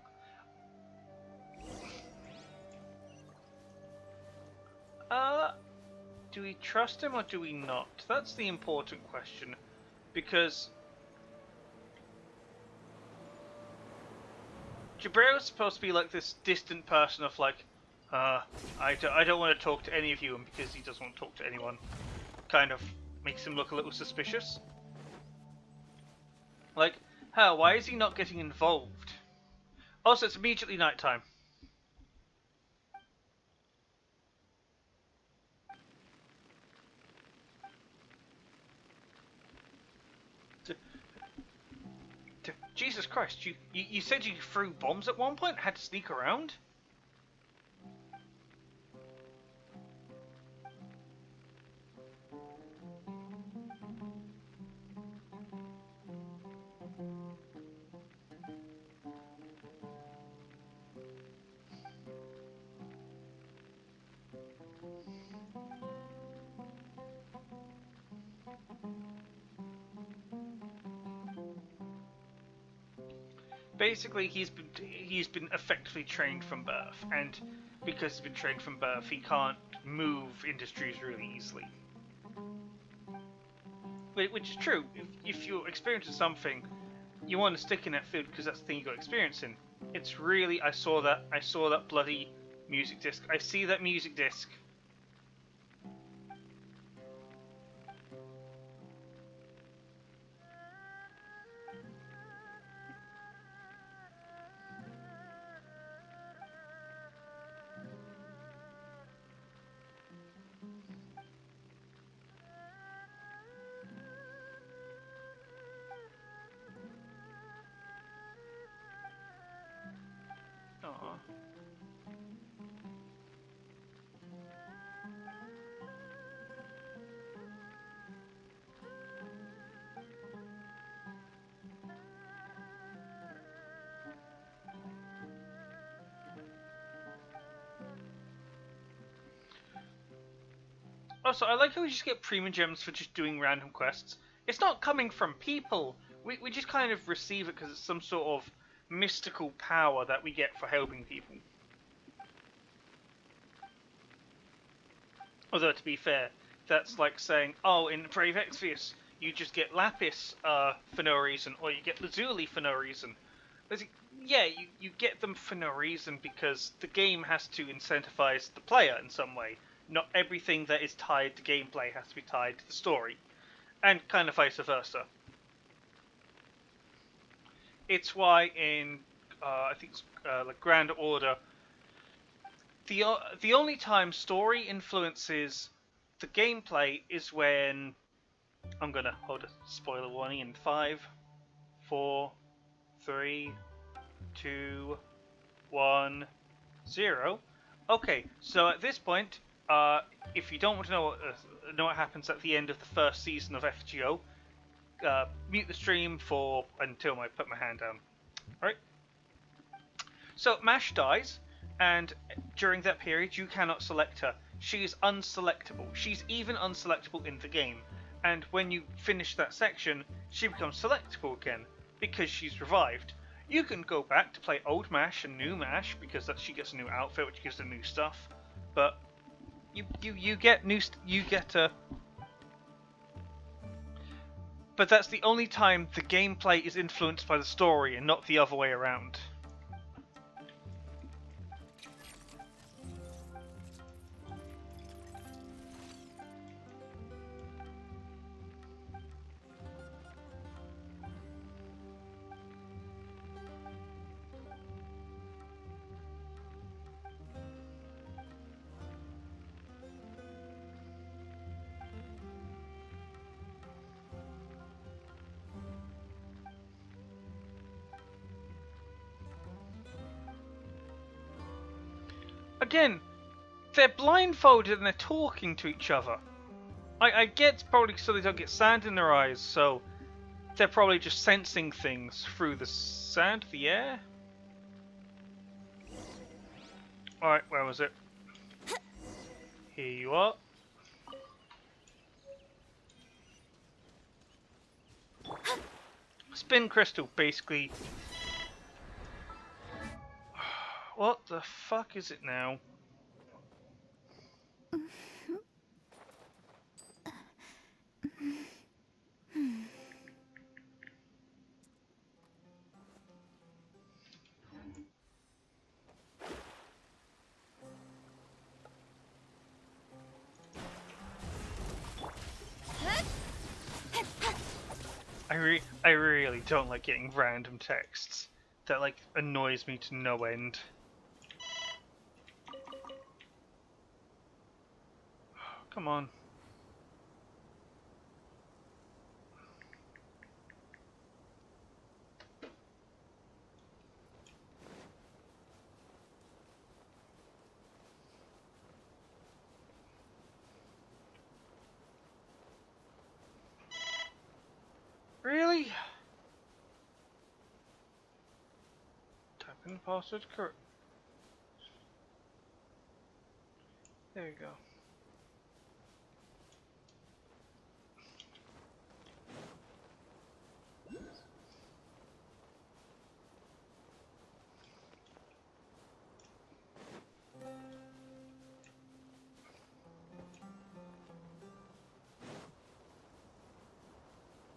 Do we trust him or do we not? That's the important question. Because Jabrail is supposed to be like this distant person of like, I don't want to talk to any of you, and because he doesn't want to talk to anyone, kind of makes him look a little suspicious. Like, why is he not getting involved? Also, it's immediately nighttime. Jesus Christ, you said you threw bombs at one point? Had to sneak around? Basically, he's been effectively trained from birth, and because he's been trained from birth, he can't move industries really easily. Which is true. If you're experiencing something, you want to stick in that field because that's the thing you got experience in. It's really, I saw that bloody music disc. I see that music disc. Aww. Also, I like how we just get premium gems for just doing random quests. It's not coming from people. We just kind of receive it because it's some sort of mystical power that we get for helping people. Although, to be fair, that's like saying, oh, in Brave Exvius, you just get Lapis for no reason, or you get Lazuli for no reason. Yeah, you get them for no reason because the game has to incentivize the player in some way. Not everything that is tied to gameplay has to be tied to the story. And kind of vice versa. It's why in, I think it's like Grand Order, the only time story influences the gameplay is when I'm gonna hold a spoiler warning in 5, 4, 3, 2, 1, 0. Okay, so at this point, if you don't want to know what happens at the end of the first season of FGO, mute the stream for until I put my hand down. Alright? So Mash dies, and during that period you cannot select her. She is unselectable. She's even unselectable in the game. And when you finish that section, she becomes selectable again, because she's revived. You can go back to play old Mash and new Mash, because she gets a new outfit, which gives her new stuff. But you get But that's the only time the gameplay is influenced by the story and not the other way around. Again, they're blindfolded and they're talking to each other. I get probably so they don't get sand in their eyes, so they're probably just sensing things through the sand, the air. Alright, where was it? Here you are. Spin crystal, basically. What the fuck is it now? I really don't like getting random texts. That like annoys me to no end. Come on. Really? Type in the password correct. There you go.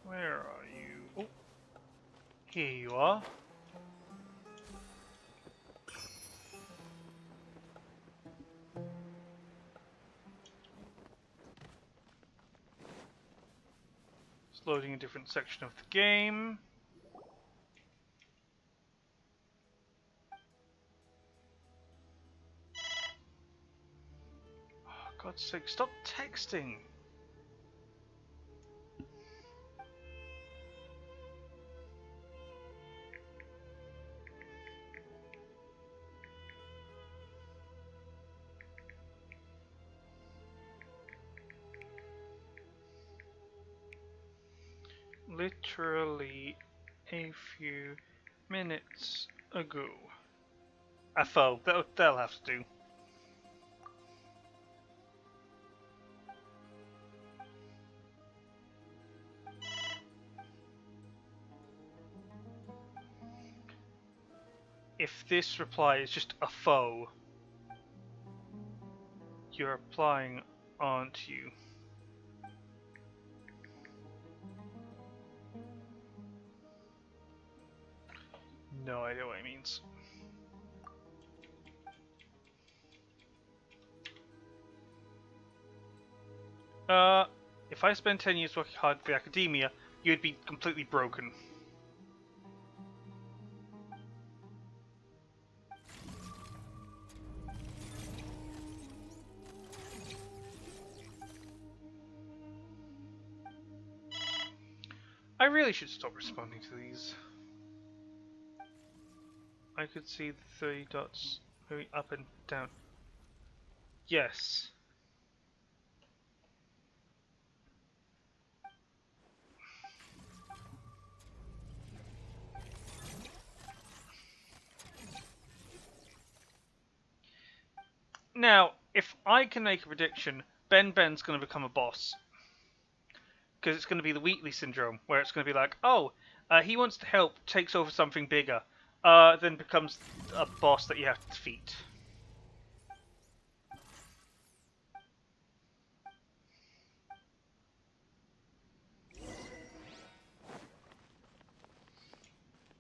Where are you? Oh, here you are. It's loading a different section of the game. Oh, God's sake, stop texting! Literally a few minutes ago. A foe. They'll have to do. If this reply is just a foe, you're applying onto you. No idea what it means. If I spent 10 years working hard for academia, you'd be completely broken. I really should stop responding to these. I could see the 3 dots moving up and down. Yes. Now, if I can make a prediction, Ben's going to become a boss. Because it's going to be the Wheatley syndrome, where it's going to be like, oh, he wants to help, takes over something bigger, then becomes a boss that you have to defeat.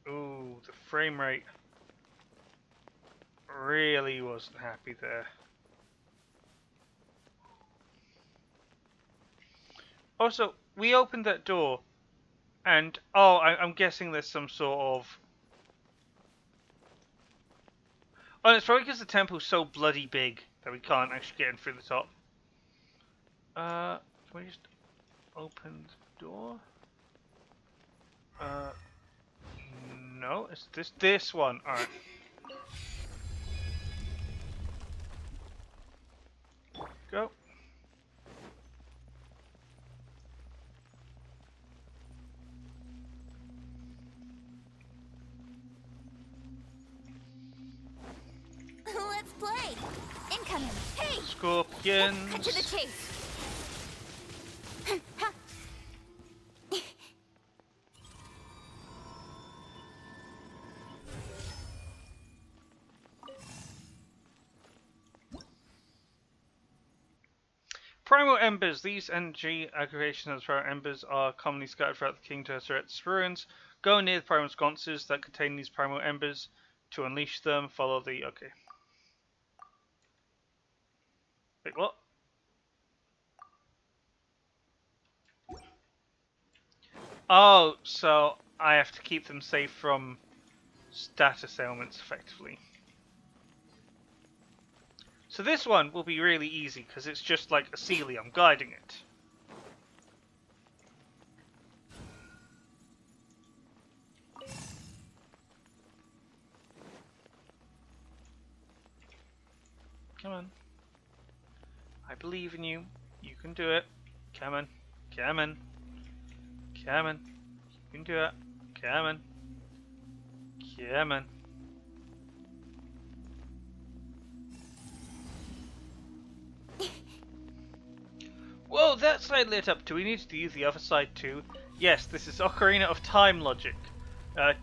Ooh, the frame rate really wasn't happy there. Also, we opened that door, and I'm guessing there's some sort of... Oh, it's probably because the temple's so bloody big that we can't actually get in through the top. Can we just open the door? No, it's this one. Alright. Go. Let's play. Incoming. Hey! Scorpions. Cut to the chase. Primal Embers. These energy aggregations of primal embers are commonly scattered throughout the king to resurrect its ruins. Go near the primal sconces that contain these primal embers to unleash them. Follow the... Okay. Wait, what? Oh, so I have to keep them safe from status ailments, effectively. So this one will be really easy, because it's just like a Sealy, I'm guiding it. Come on. I believe in you. You can do it. Come on. Come on. Come on. You can do it. Come on. Come on. Whoa, that side lit up. Do we need to use the other side too? Yes, this is Ocarina of Time logic.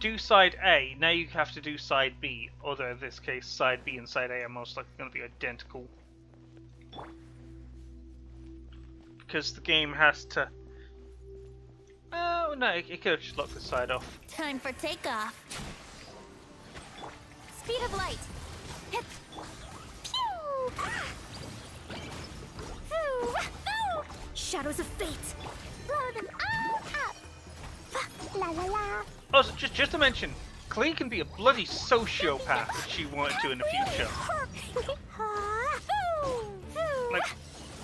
Do side A, now you have to do side B. Although in this case, side B and side A are most likely going to be identical. Because the game has to... Oh no, it could have just locked the side off. Time for takeoff. Speed of light. Hit. Pew! Phew! Wahoo! Shadows of fate. Blow them all up. La la la. Also, just to mention, Klee can be a bloody sociopath if she wanted to in the future. Like,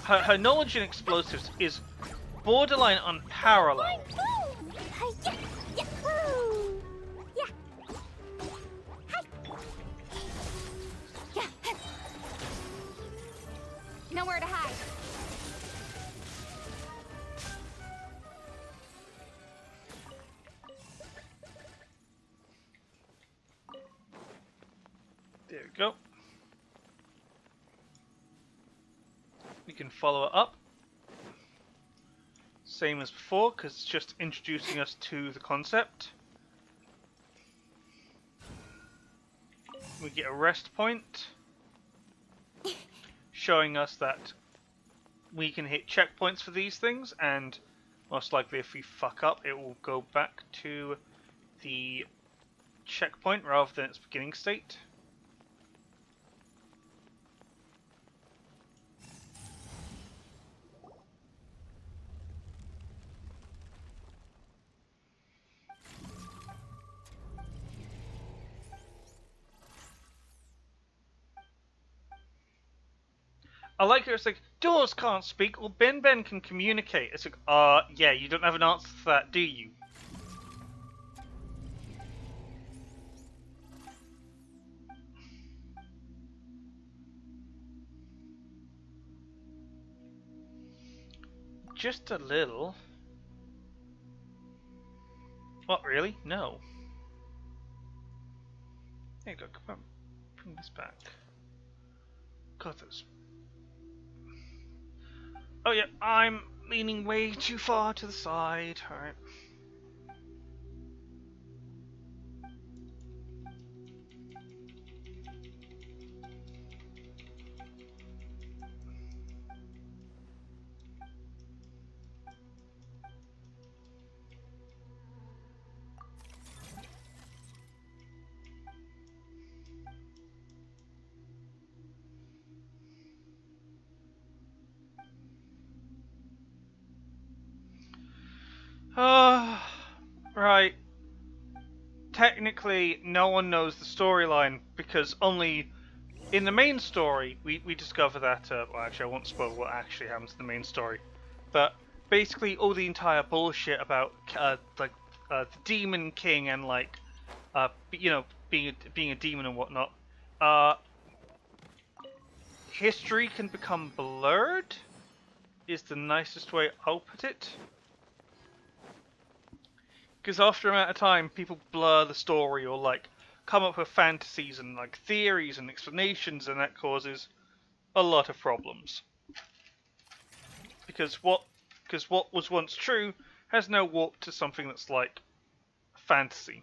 her knowledge in explosives is borderline unparalleled. Nowhere to hide. There we go. We can follow it up. Same as before, because it's just introducing us to the concept. We get a rest point, showing us that we can hit checkpoints for these things, and most likely if we fuck up, it will go back to the checkpoint rather than its beginning state. I like it, it's like, doors can't speak, well Ben can communicate. It's like, yeah, you don't have an answer for that, do you? just a little. What, really? No. There you go, come on. Bring this back. God, that's... Oh yeah, I'm leaning way too far to the side. Alright. Right. Technically, no one knows the storyline because only in the main story we discover that. Well, actually, I won't spoil what actually happens in the main story, but basically, all the entire bullshit about the Demon King and you know, being a demon and whatnot. History can become blurred. Is the nicest way I'll put it. Because after a amount of time, people blur the story or like come up with fantasies and like theories and explanations, and that causes a lot of problems. Because what was once true has now warped to something that's like fantasy.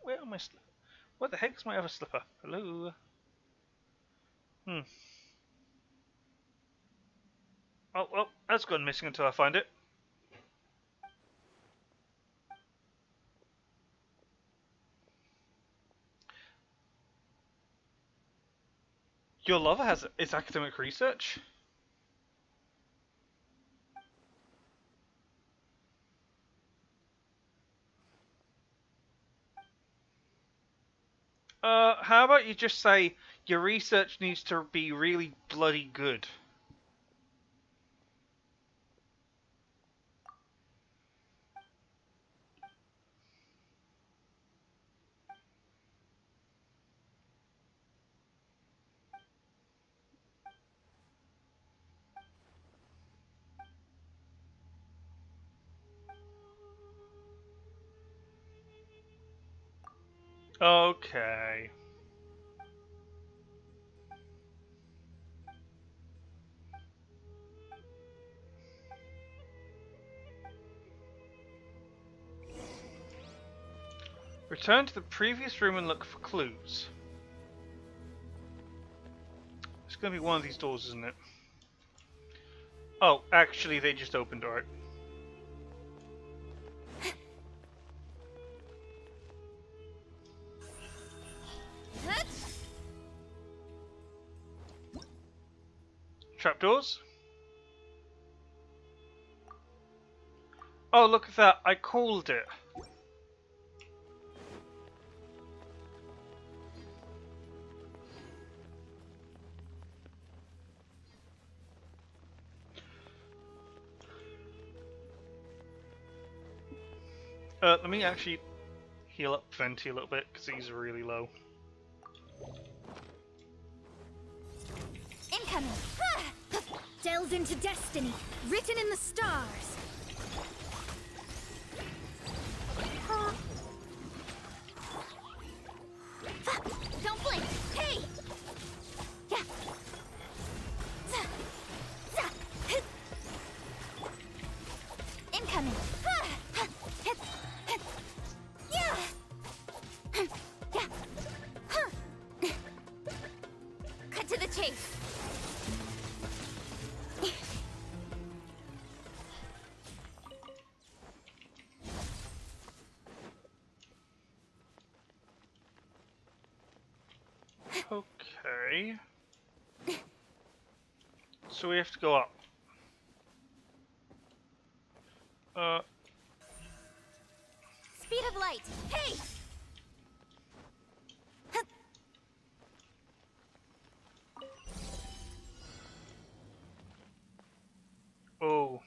Where am I? What the heck is my other slipper? Hello. Oh well, that's gone missing until I find it. Your lover has its academic research? How about you just say your research needs to be really bloody good? Okay. Return to the previous room and look for clues. It's gonna be one of these doors, isn't it? Oh, actually, they just opened, alright. Trapdoors? Oh, look at that. I called it. Let me actually heal up Venti a little bit, because he's really low. Incoming! Delves into destiny, written in the stars. Don't blink! Hey! Yeah. Incoming! Yeah. Cut to the chase. Okay. So we have to go up. Speed of light. Hey! Oh.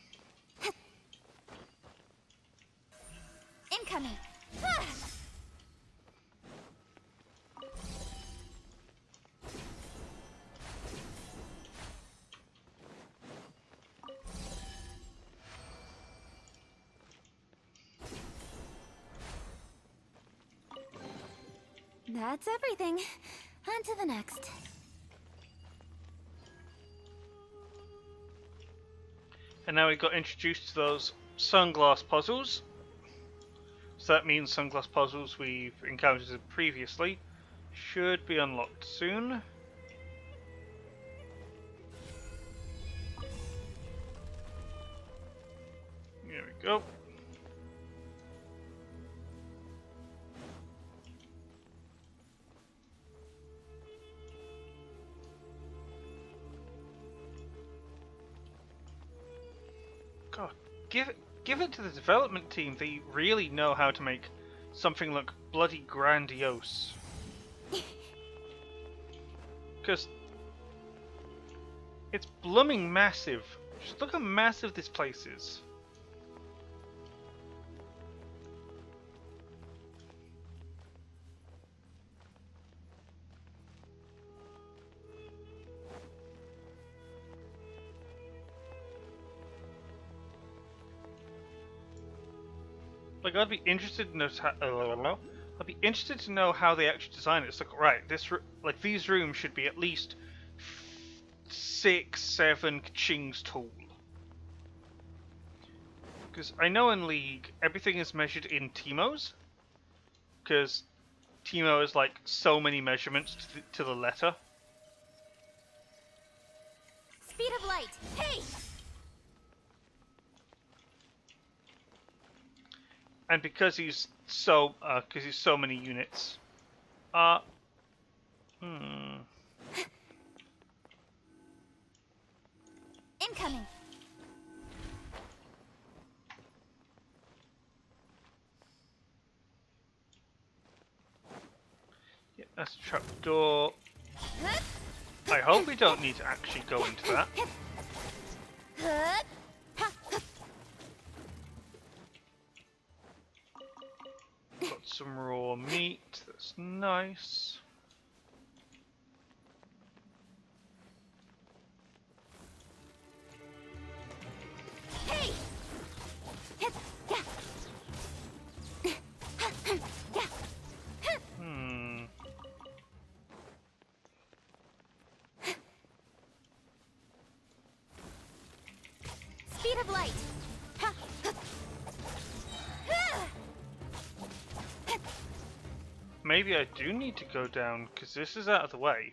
Incoming. That's everything. On to the next. And now we got introduced to those sunglass puzzles. So that means sunglass puzzles we've encountered previously should be unlocked soon. Here we go. God, give it to the development team. They really know how to make something look bloody grandiose. Because it's blooming massive. Just look how massive this place is. Like, I'd be interested to know I'd be interested to know how they actually design it. It's like, right, like these rooms should be at least 6, 7 kachings tall. Because I know in League everything is measured in Teemos, because Teemo is like so many measurements to the letter. Speed of light. Hey! And because he's so many units, Incoming. yeah, that's a trapdoor. I hope we don't need to actually go into that. Got some raw meat, that's nice. Hey! Speed of light. Maybe I do need to go down, because this is out of the way.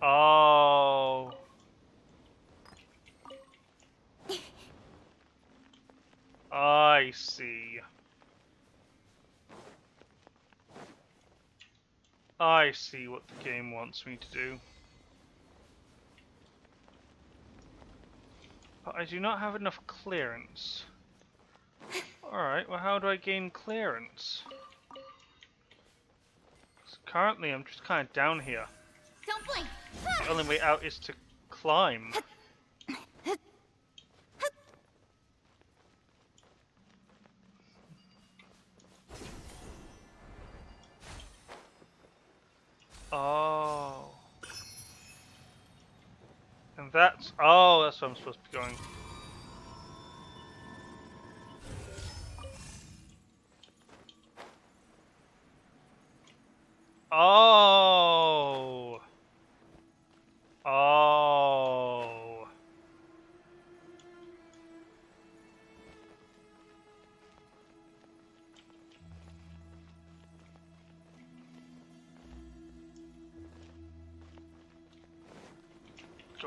Oh. I see. I see what the game wants me to do. But I do not have enough clearance. Alright, well how do I gain clearance? 'Cause currently I'm just kind of down here. Don't blink. The only way out is to climb. Oh. And that's... Oh, that's where I'm supposed to be going. Oh. Oh.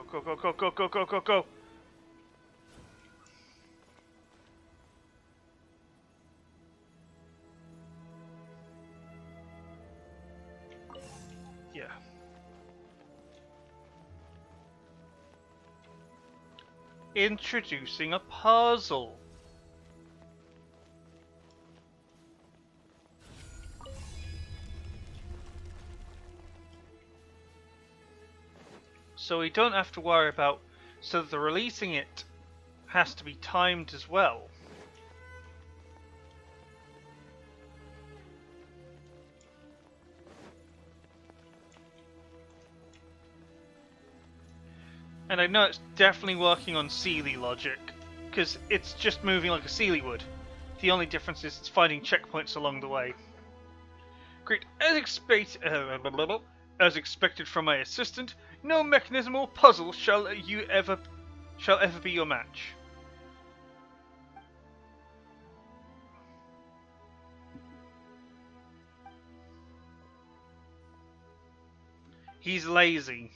Go, go, go, go, go, go, go, go, go. Yeah. Introducing a puzzle. So we don't have to worry about, so the releasing it has to be timed as well. And I know it's definitely working on Sealy logic, because it's just moving like a Sealy would. The only difference is it's finding checkpoints along the way. Great. As expected from my assistant, no mechanism or puzzle shall ever be your match. He's lazy.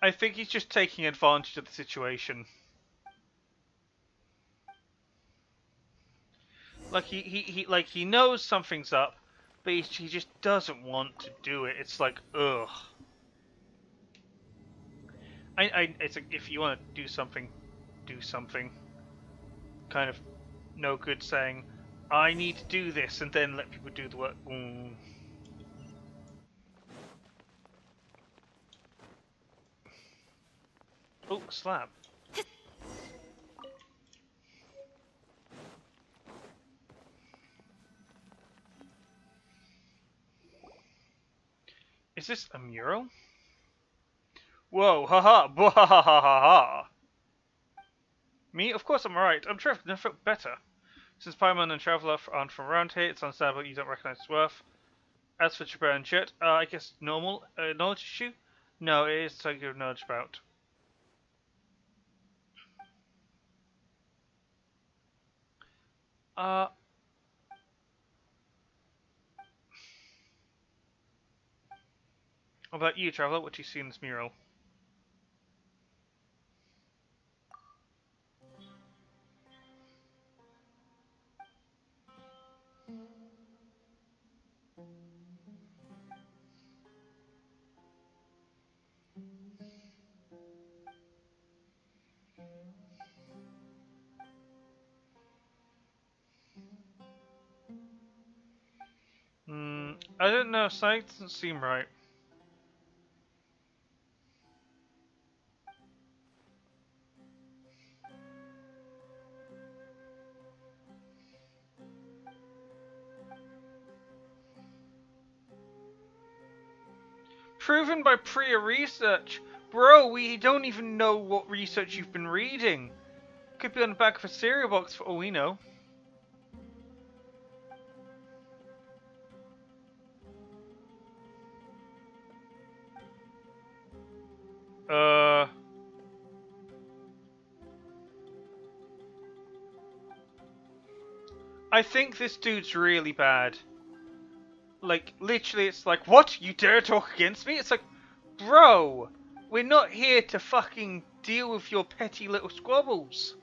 I think he's just taking advantage of the situation. Like he knows something's up, but he just doesn't want to do it. It's like, ugh. It's like, if you want to do something, do something. Kind of no good saying, I need to do this, and then let people do the work. Oh, slap. Is this a mural? Whoa, haha, bwahahaha. Me? Of course I'm alright. I'm terrific, never felt better. Since Paimon and Traveller aren't from around here, it's understandable you don't recognize his worth. As for Jabber and Jet, I guess normal? Knowledge issue? No, it is something you've knowledge about. How about you, Traveller? What do you see in this mural? I don't know, sight doesn't seem right. Proven by prior research. Bro, we don't even know what research you've been reading. Could be on the back of a cereal box for all we know. I think this dude's really bad. Like, literally, it's like, what? You dare talk against me? It's like, bro, we're not here to fucking deal with your petty little squabbles.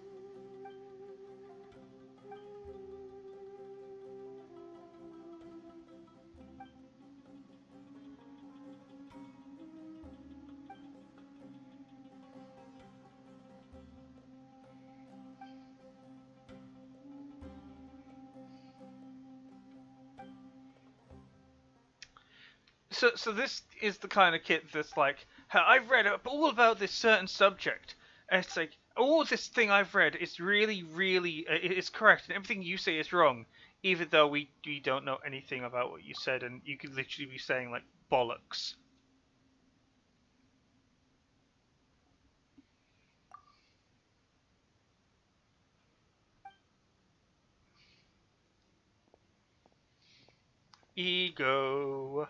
So this is the kind of kid that's like, I've read all about this certain subject. And it's like, all this thing I've read is really, really, it's correct, and everything you say is wrong, even though we don't know anything about what you said, and you could literally be saying, like, bollocks. Ego.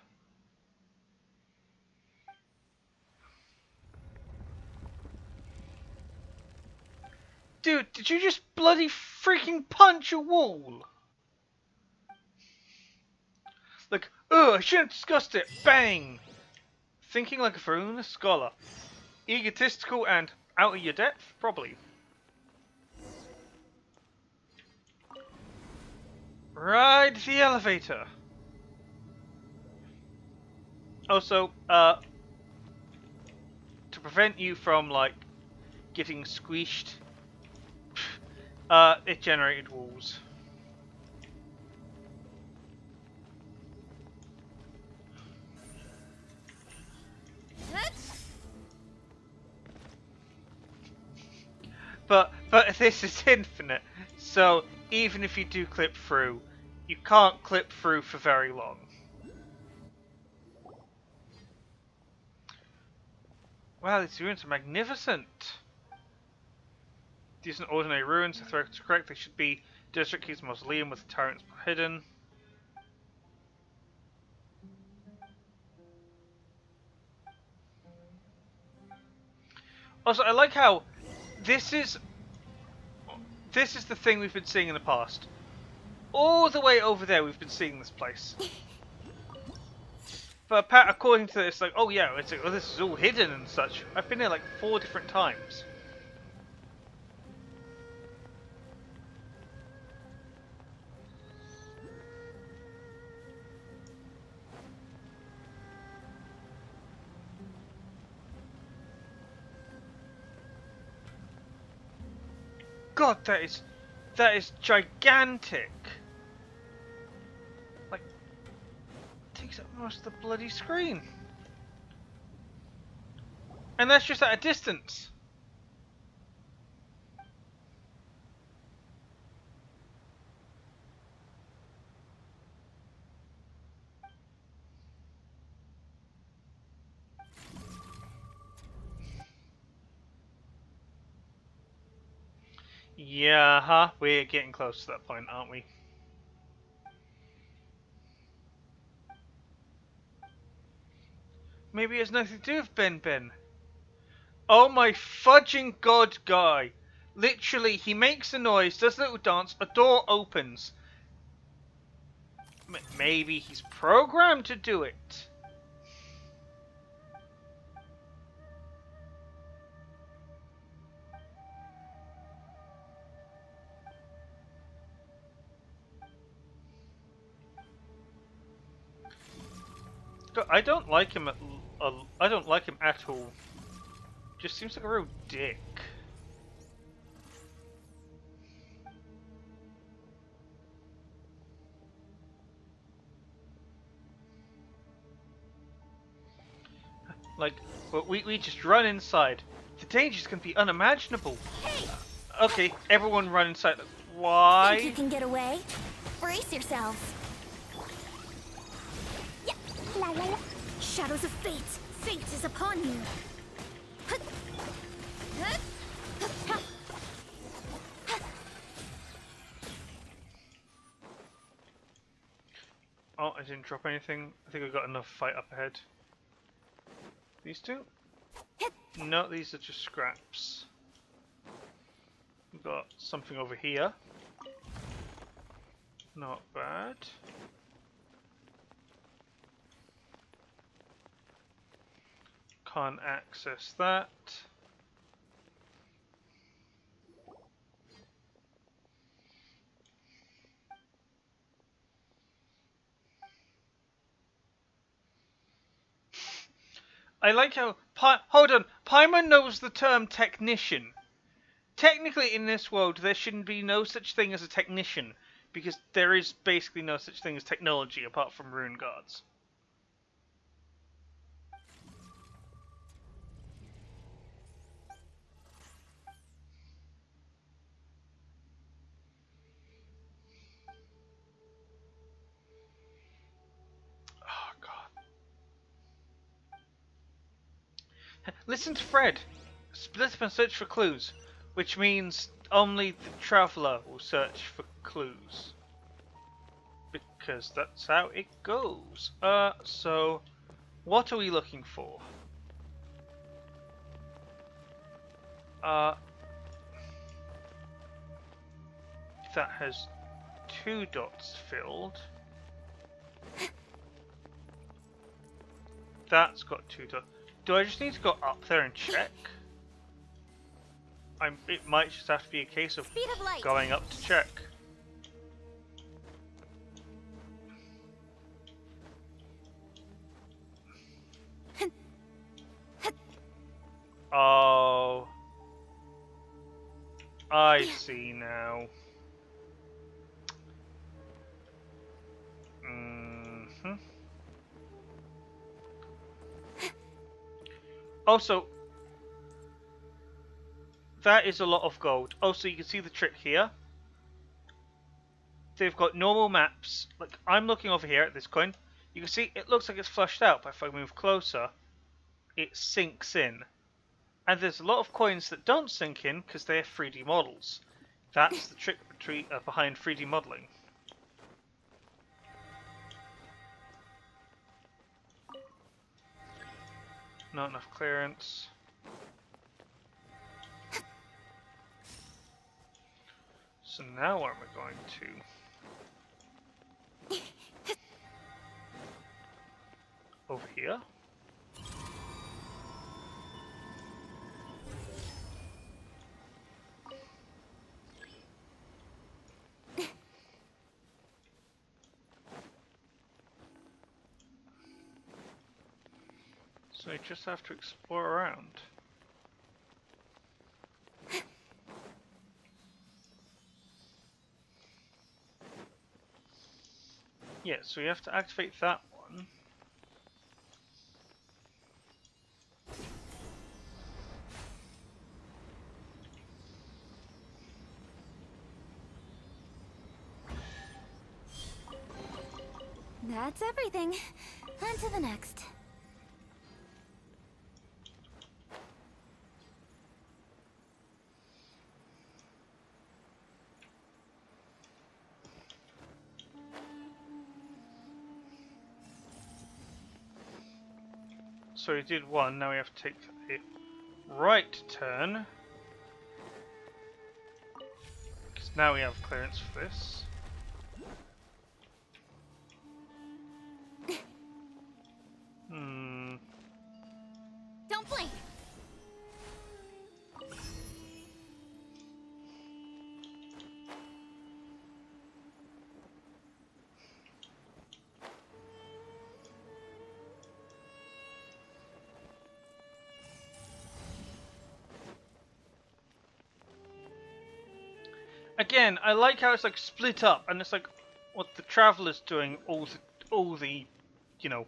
Dude, did you just bloody freaking punch a wall? Like, ugh, I shouldn't have discussed it. Bang! Thinking like a voluminous scholar. Egotistical and out of your depth? Probably. Ride the elevator. Also, to prevent you from, like, getting squished, it generated walls. But this is infinite, so even if you do clip through, you can't clip through for very long. Wow, these ruins are magnificent. These aren't ordinary ruins. If they're correct, they should be District Key's mausoleum with turrets hidden. Also, I like how this is the thing we've been seeing in the past. All the way over there, we've been seeing this place. But according to this, like, oh yeah, it's like, oh, this is all hidden and such. I've been there like 4 different times. God, that is gigantic. Like, takes up most of the bloody screen. And that's just at a distance. Yeah, huh? We're getting close to that point, aren't we? Maybe it has nothing to do with Ben Ben. Oh my fudging god, guy. Literally, he makes a noise, does a little dance, a door opens. Maybe he's programmed to do it. I don't like him I don't like him at all. Just seems like a real dick. Like, but we just run inside. The dangers can be unimaginable. Hey! Okay, everyone run inside. Why? Think you can get away? Brace yourselves. Yeah. La la la. Shadows of fate. Fate is upon you. Oh, I didn't drop anything. I think I got enough fight up ahead. These two? No, these are just scraps. We've got something over here. Not bad. Can't access that. I like how hold on, Paimon knows the term technician. Technically, in this world, there shouldn't be no such thing as a technician, because there is basically no such thing as technology apart from rune guards. Oh god. Listen to Fred. Split up and search for clues, which means only the traveller will search for clues. Because that's how it goes. So what are we looking for? That has 2 dots filled. That's got 2 dots. Do I just need to go up there and check? It might just have to be a case of going up to check. Oh, I see now. Also, that is a lot of gold. Also, you can see the trick here. They've got normal maps. Like, I'm looking over here at this coin. You can see it looks like it's flushed out, but if I move closer, it sinks in. And there's a lot of coins that don't sink in because they're 3D models. That's the trick behind 3D modeling. Not enough clearance. So now what am I going to? Over here? So I just have to explore around. Yeah, so we have to activate that one. That's everything. On to the next. So we did one, now we have to take a right turn. Because now we have clearance for this. Don't blink. Again, I like how it's like split up, and it's like what the Traveler's doing all the, you know,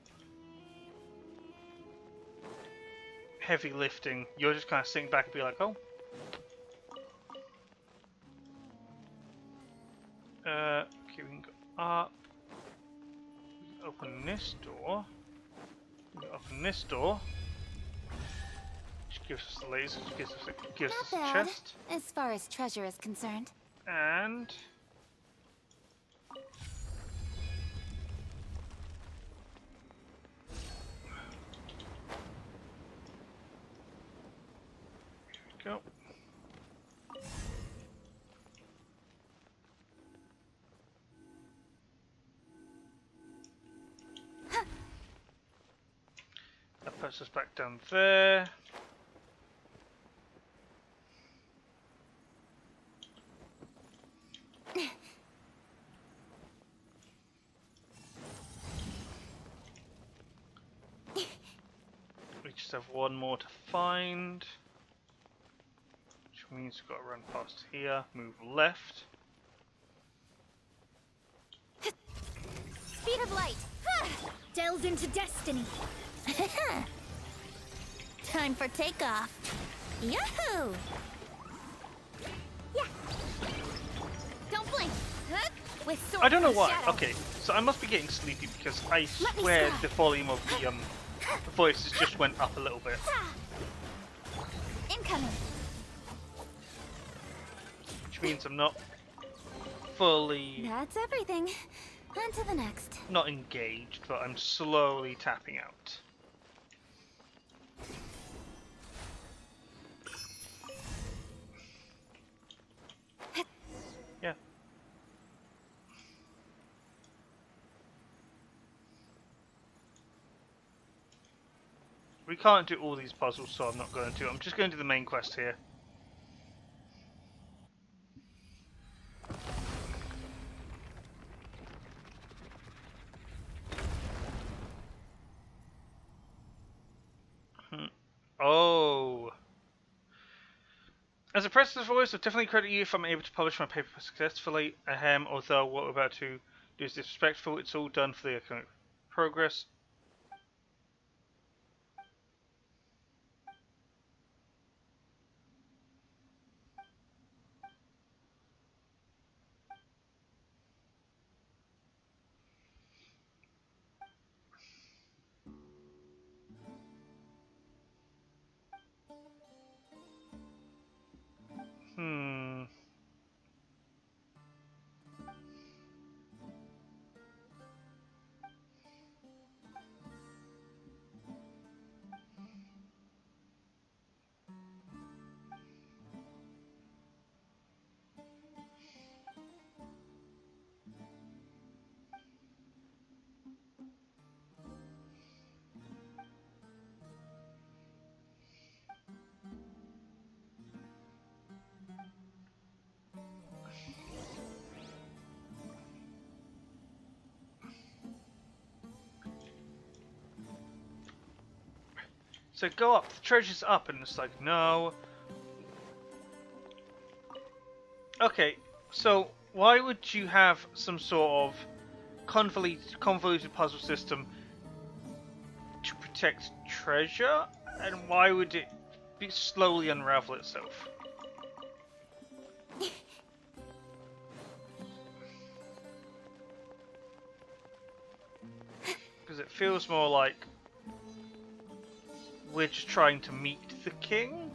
heavy lifting. You're just kind of sitting back and be like, oh. Okay, we can go up. We can open this door. We can open this door. Which gives us the laser, which gives us Not a bad, chest. as far as treasure is concerned. And here we go. That puts us back down there. We just have one more to find. Which means we've got to run past here, move left. Speed of light. Delve into destiny. Time for takeoff. Yahoo! Yeah. Don't blink. With sword I don't know and why. shadow. Okay, so I must be getting sleepy because I Let me swear try. the volume of the voices just went up a little bit. Incoming. Which means I'm not fully That's everything. On to the next. not engaged, but I'm slowly tapping out. Yeah. We can't do all these puzzles, so I'm not going to. I'm just going to the main quest here. Oh. As a press of voice, I'll definitely credit you if I'm able to publish my paper successfully. Although what we're about to do is disrespectful, it's all done for the economic progress. So go up. The treasure's up, and it's like, no. Okay, so why would you have some sort of convoluted puzzle system to protect treasure? And why would it slowly unravel itself? Because it feels more like we're just trying to meet the king.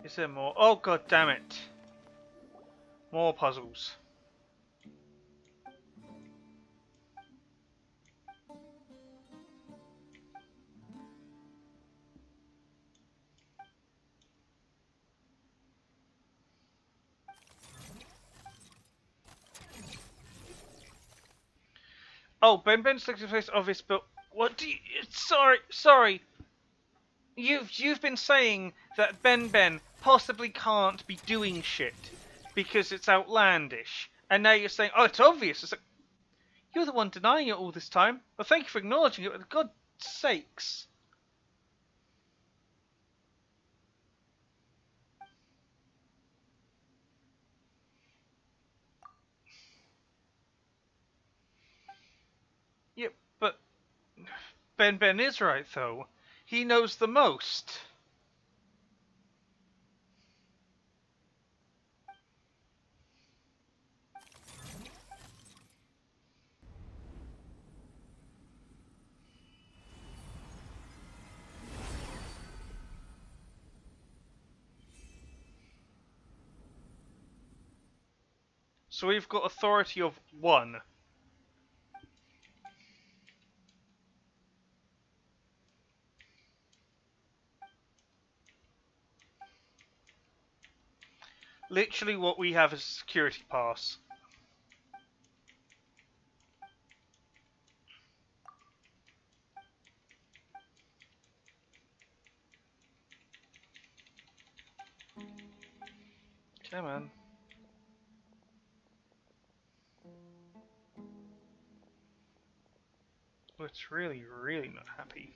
Is there more? Oh god damn it! More puzzles. Oh, Ben's looking face obvious, but what do you? Sorry. You've been saying that Ben possibly can't be doing shit because it's outlandish, and now you're saying, oh, it's obvious. It's like, you're the one denying it all this time. Well, thank you for acknowledging it. But for God's sakes. Yeah, but Ben is right though. He knows the most. So we've got authority of 1. Literally what we have is a security pass. Come on. Well, it's really not happy.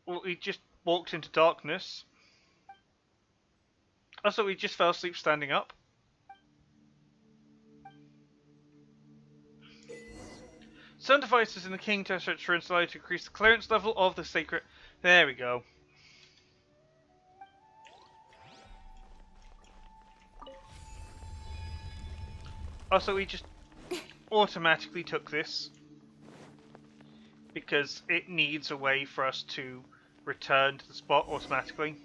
Well, we just walked into darkness. Also, we just fell asleep standing up. Some devices in the King Territory are installed to increase the clearance level of the sacred... There we go. Also, we just automatically took this. Because it needs a way for us to return to the spot automatically.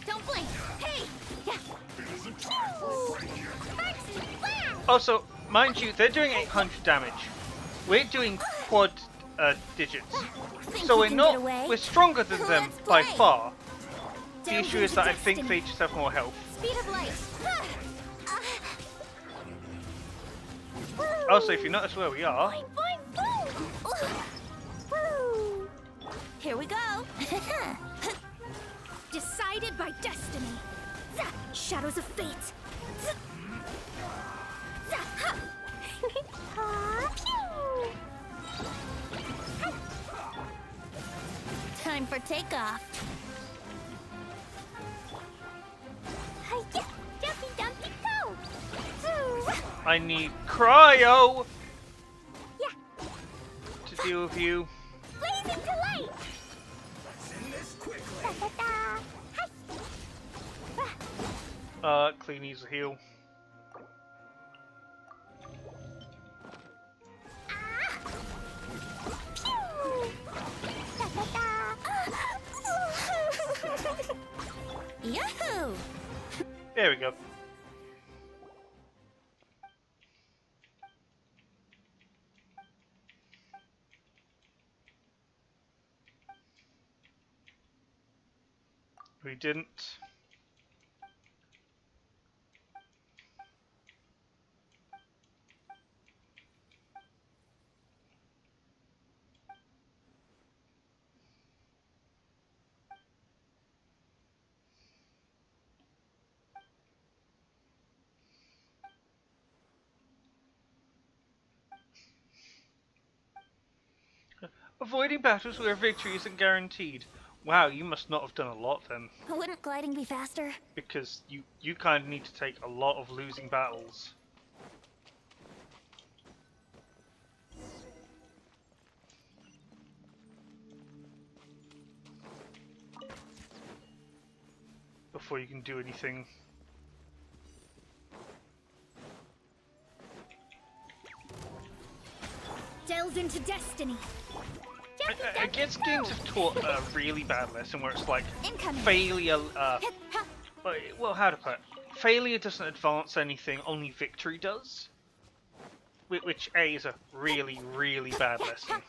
Don't blink! Hey! Yeah! Also, mind you, they're doing 800 damage. We're doing quad digits. So we're stronger than them by far. The issue is that I think they just have more health. Speed of light. Also, if you notice where we are... Here we go. Decided by destiny. Shadows of fate. Time for takeoff. Jumpy dumpy go. I need cryo Yeah. to deal with you. Blazing to light. Clean needs a heal. There we go. We didn't. Avoiding battles where victory isn't guaranteed. Wow, you must not have done a lot then. Wouldn't gliding be faster? Because you kind of need to take a lot of losing battles. Before you can do anything. Delve into destiny. I guess games have taught a really bad lesson where it's like Incoming. failure. Well, how to put it? Failure doesn't advance anything, only victory does. Which A is a really, really bad lesson.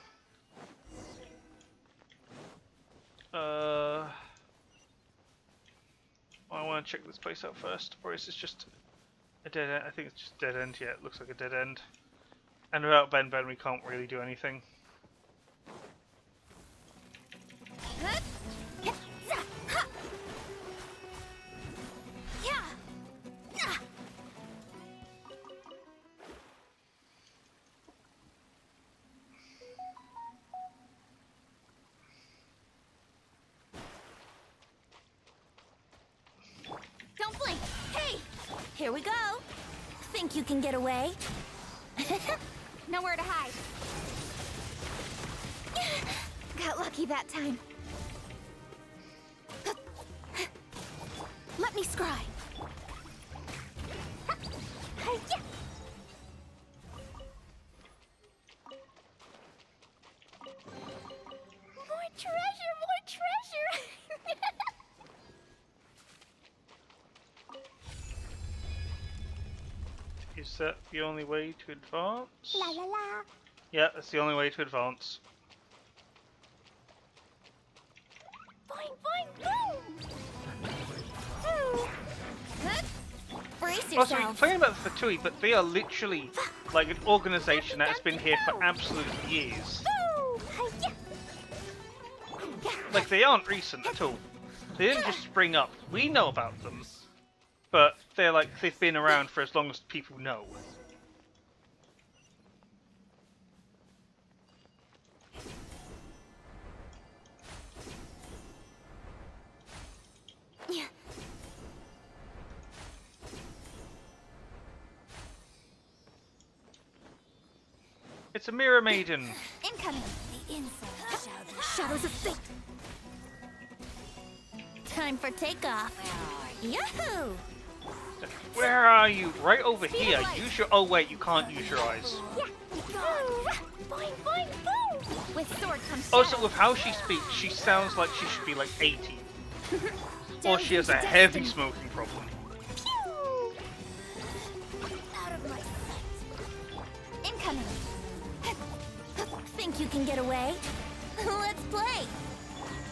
I want to check this place out first, or is this just a dead end? I think it's just dead end. Yeah, it looks like a dead end. And without Ben, we can't really do anything. Don't blink. Hey, here we go. Think you can get away? Nowhere to hide. Got lucky that time. Let me scry. More treasure, more treasure. Is that the only way to advance? La la la. Yeah, that's the only way to advance. Boing, boing, boom. Ooh. Brace Also, yourself. you're complaining about the Fatui, but they are literally like an organization that has been here for absolute years. Ooh. Hi-ya. Like, they aren't recent at all. They didn't just spring up. We know about them, but they're like, they've been around for as long as people know. Yeah. It's a mirror maiden. Incoming. The inside shadows of fate. Time for takeoff. Yahoo! Where are you? Right over here. Use your. Oh wait, you can't use your eyes. Yeah. Boing, boing, boom. With sword comes Also, shadow. with how she speaks, she sounds like she should be like 80, or Delve she has a into heavy destiny. smoking problem. Pew! Out of my sight. Incoming. Think you can get away? Let's play.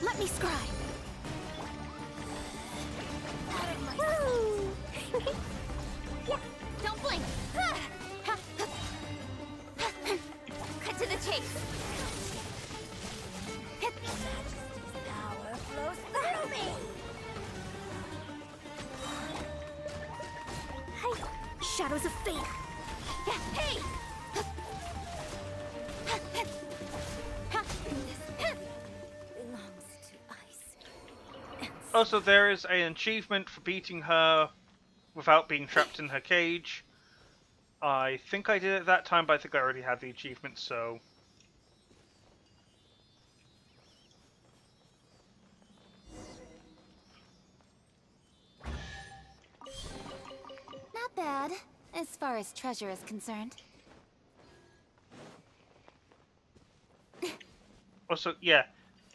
Let me scry. Out of my sight. Yeah, don't blink. Cut to the chase. Power flows through me. Hey, shadows of fate. Hey! Belongs to ice. Also, there is an achievement for beating her without being trapped in her cage. I think I did it that time, but I think I already had the achievement, so... Not bad, as far as treasure is concerned. Also, yeah,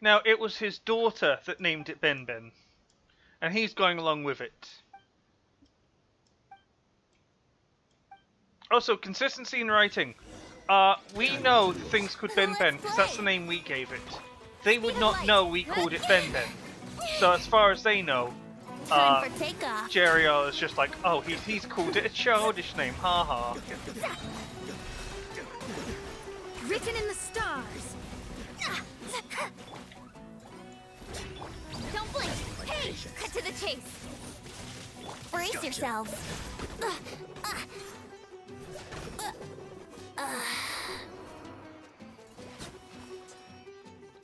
Now, it was his daughter that named it Ben Ben, and he's going along with it. Also, consistency in writing. We know things called Ben Ben because that's the name we gave it. They would not know we called it Ben Ben. So as far as they know, Time for takeoff. Jerry is just like, oh, he's called it a childish name, haha. Written in the stars. Don't blink. Hey, cut to the chase. Brace yourselves.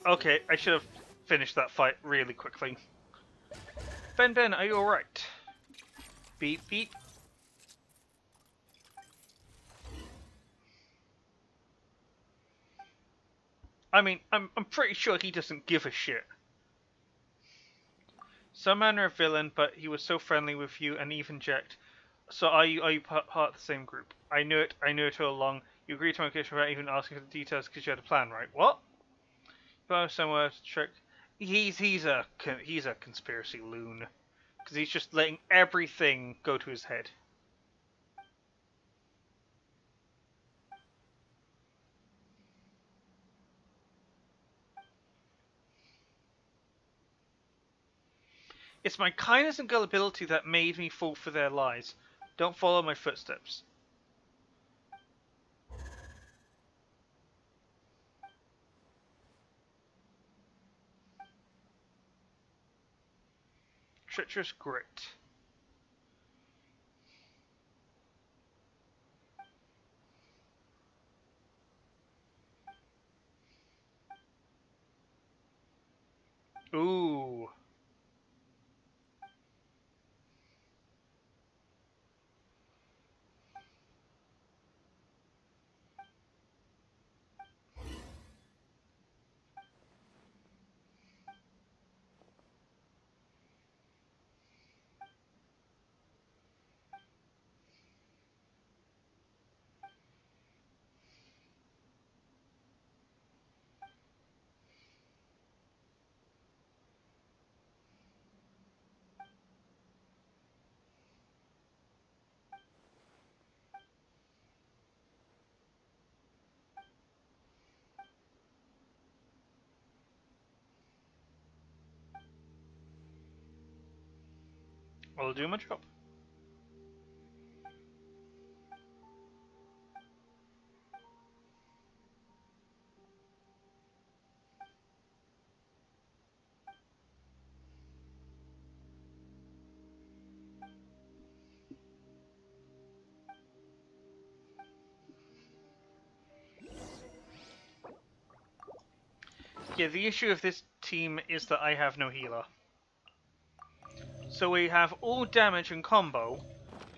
Okay, I should have finished that fight really quickly. Ben Ben, are you alright? Beep beep. I mean, I'm pretty sure he doesn't give a shit. Some manner of villain, but he was so friendly with you and even Jacked. So are you part of the same group? I knew it all along. You agreed to my condition without even asking for the details because you had a plan, right? What? But somewhere trick. He's a conspiracy loon because he's just letting everything go to his head. It's my kindness and gullibility that made me fall for their lies. Don't follow my footsteps. Treacherous grit. Ooh. I'll do my job. Yeah, the issue of this team is that I have no healer. So we have all damage and combo,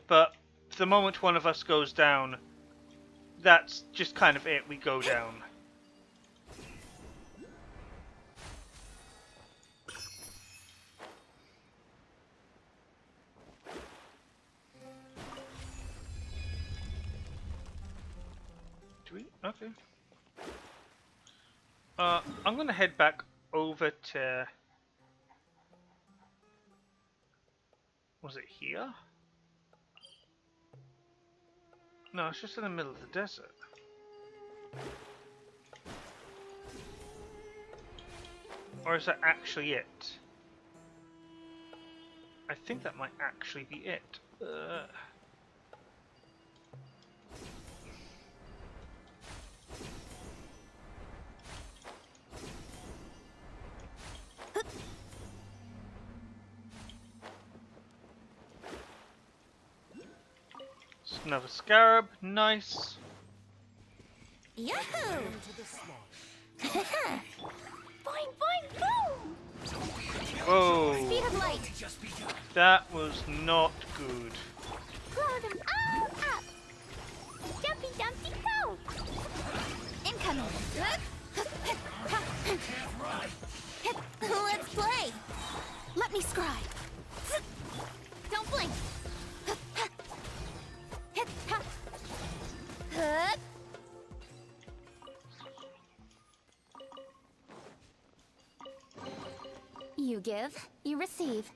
but the moment one of us goes down, that's just kind of it, we go down. Do we? Okay. I'm gonna head back over to... Was it here? No, it's just in the middle of the desert. Or is that actually it? I think that might actually be it. Another scarab, nice. Yahoo! Boing, boing, boom! Whoa, Speed of light. that was not good. Blow them all up. Jumpy, dumpty, go! Incoming. Let's play. Let me scribe. Don't blink. You give, you receive.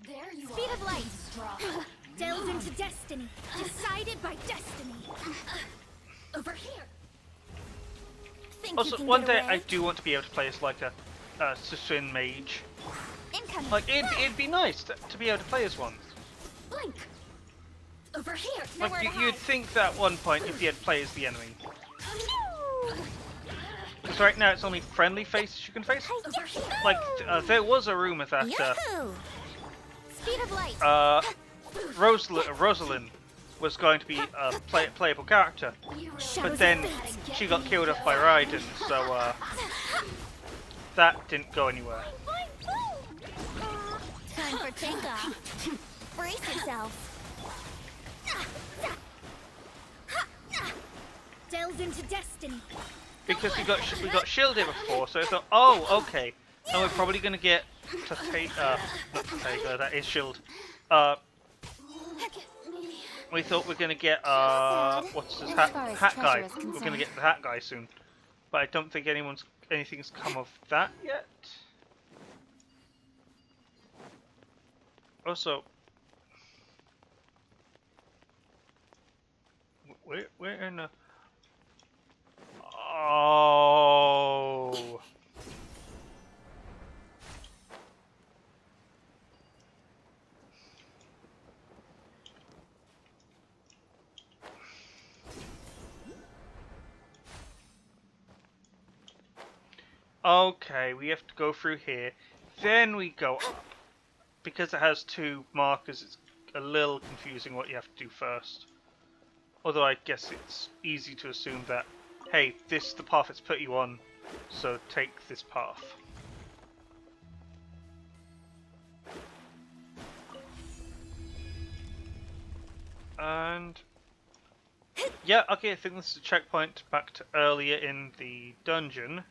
There you Speed are. of light. Strong. Delve into destiny. Decided by destiny. Over here. Think Also, you can one get day away? I do want to be able to play as like a Siswin mage. Incoming. Like, it'd be nice to be able to play as one. Blink. Over here. Like, Nowhere to you'd hide. think that at one point you'd be able to play as the enemy. Phew. Because right now it's only friendly faces you can face. Over here. Like, there was a rumor that Yahoo! Speed of light. Rosalind was going to be a playable character, Shadows but of then fate. she got killed off by Raiden, so that didn't go anywhere. Time for takeoff. Brace yourself. Delve into destiny. Because we got shielded before, so I thought, oh, okay, and we're probably gonna get to take not Tatega, that is shield. We thought we're gonna get what's his hat guy? We're gonna get the hat guy soon, but I don't think anything's come of that yet. Also, we're in a. Oh. Okay, we have to go through here. Then we go up. Because it has two markers, it's a little confusing what you have to do first. Although I guess it's easy to assume that, hey, this is the path it's put you on, so take this path. And yeah, okay, I think this is a checkpoint back to earlier in the dungeon.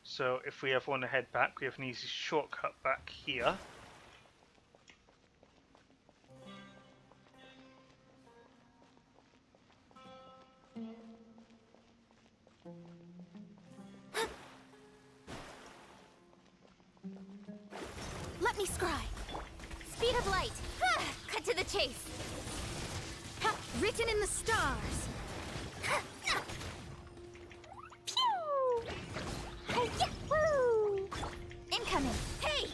So if we ever want to head back, we have an easy shortcut back here. Let me scry. Speed of light. Cut to the chase. Written in the stars. Pew! Yahoo! Incoming. Hey!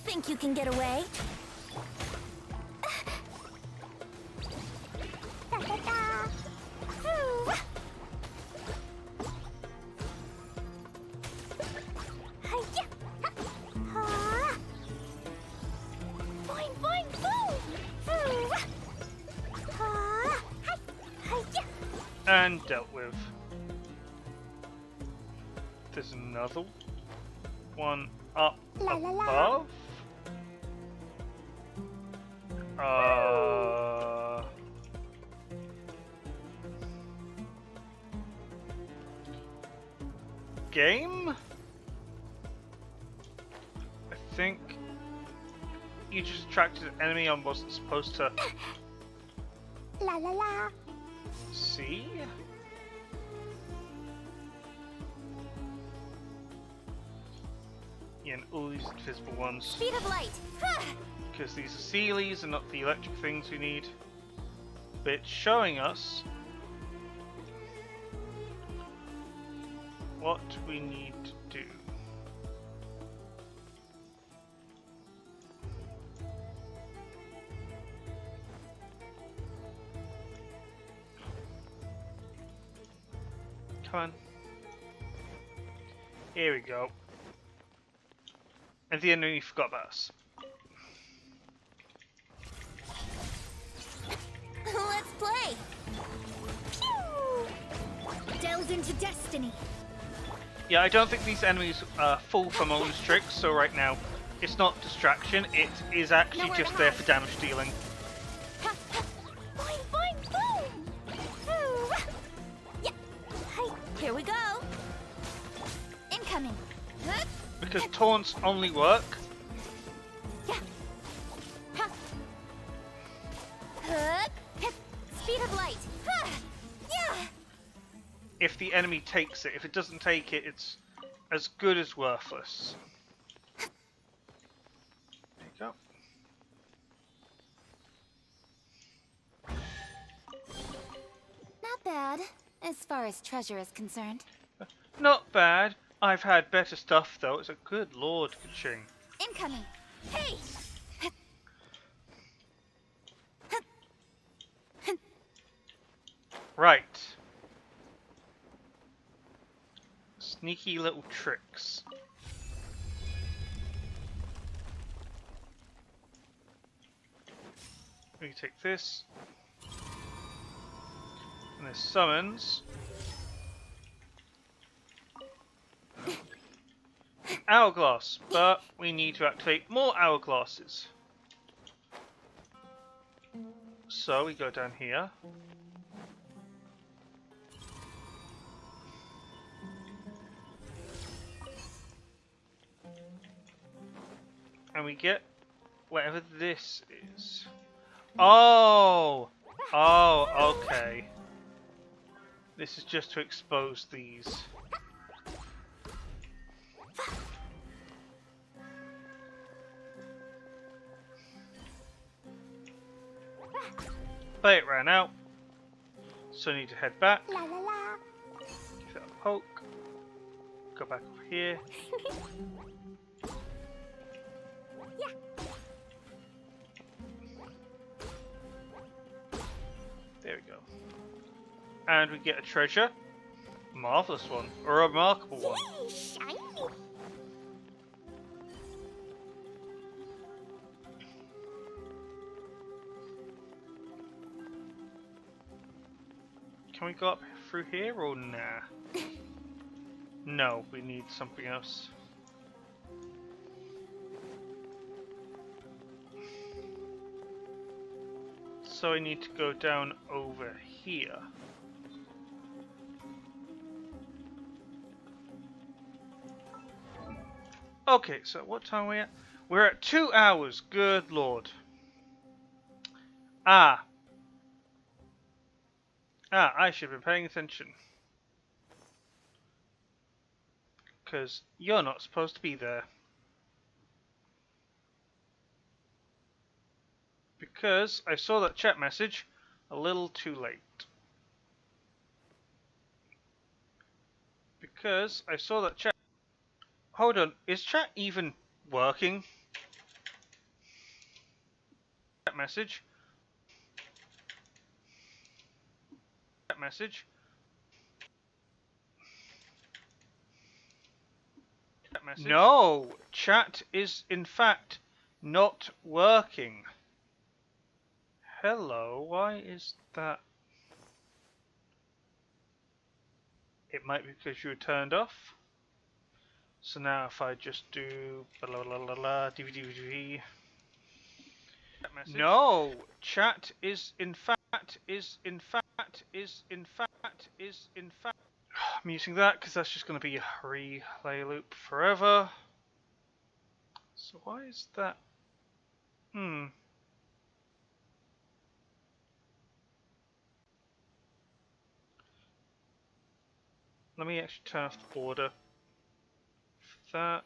Think you can get away? Da, da, da. Ooh. Hi-ya! Ha! Boing, boing, boom! Ooh. Ha! Hi! Hi-ya! And dealt with. There's another one up La, la, la. above. Game? I think you just attracted an enemy I wasn't supposed to La la la. see. Yeah, and all these invisible ones. Speed of light. Because these are Sealies and not the electric things we need. But it's showing us what we need to do. Come on. Here we go. And the enemy forgot about us. Let's play. Pew! Delve into destiny. Yeah, I don't think these enemies fall from Mona's tricks, so right now it's not distraction, it is actually Nowhere just to there hide. for damage dealing. Ha, ha. Boing, boing, boom. Ooh. Yeah. Hi. Here we go. Incoming. Because taunts only work Speed of light. Yeah. if the enemy takes it. If it doesn't take it, it's as good as worthless. There you go. Not bad, as far as treasure is concerned. Not bad. I've had better stuff though. It's a good lord, ka-ching. Incoming. Hey. Right. Sneaky little tricks. We can take this. And this summons an hourglass, but we need to activate more hourglasses. So we go down here. And we get whatever this is. Oh! Oh, okay. This is just to expose these. But it ran out. So I need to head back. La la la. Give it a poke. Go back over here. There we go. And we get a treasure. Marvelous one. Or a remarkable one. Yay, shiny. Can we go up through here or nah? No, we need something else. So I need to go down over here. Okay, so what time are we at? We're at 2 hours. Good lord. Ah, I should have been paying attention. Because you're not supposed to be there. Because I saw that chat message a little too late. Because I saw that chat... Hold on, is chat even working? Chat message. Chat message. Chat message. No! Chat is in fact not working. Hello, why is that? It might be because you were turned off. So now if I just do blah blah blah blah DVD. No, chat is in fact I'm using that because that's just going to be a replay loop forever. So why is that? Let me actually turn off the border for that.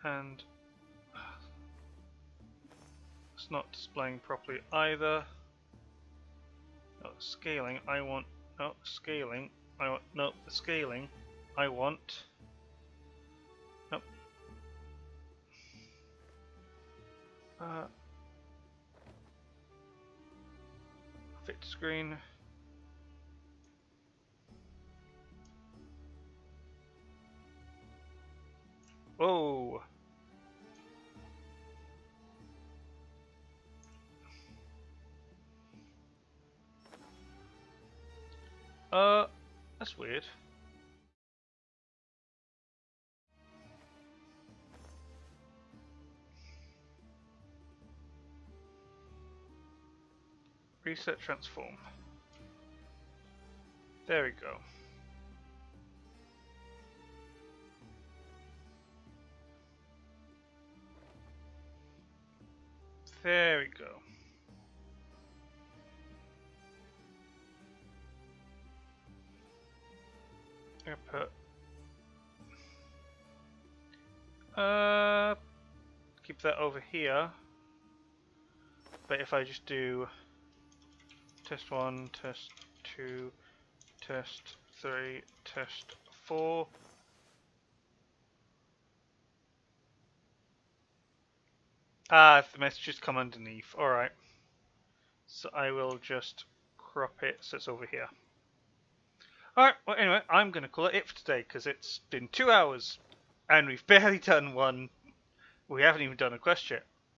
And it's not displaying properly either. No, scaling, I want, no, scaling, I want, no, the scaling, I want, nope. Fit screen. Whoa. That's weird. Reset transform. There we go. There we go. I'm gonna put keep that over here. But if I just do test 1, test 2, test 3, test 4. Ah, the messages come underneath. Alright. So I will just crop it so it's over here. Alright, well anyway, I'm going to call it for today because it's been 2 hours and we've barely done one. We haven't even done a quest yet.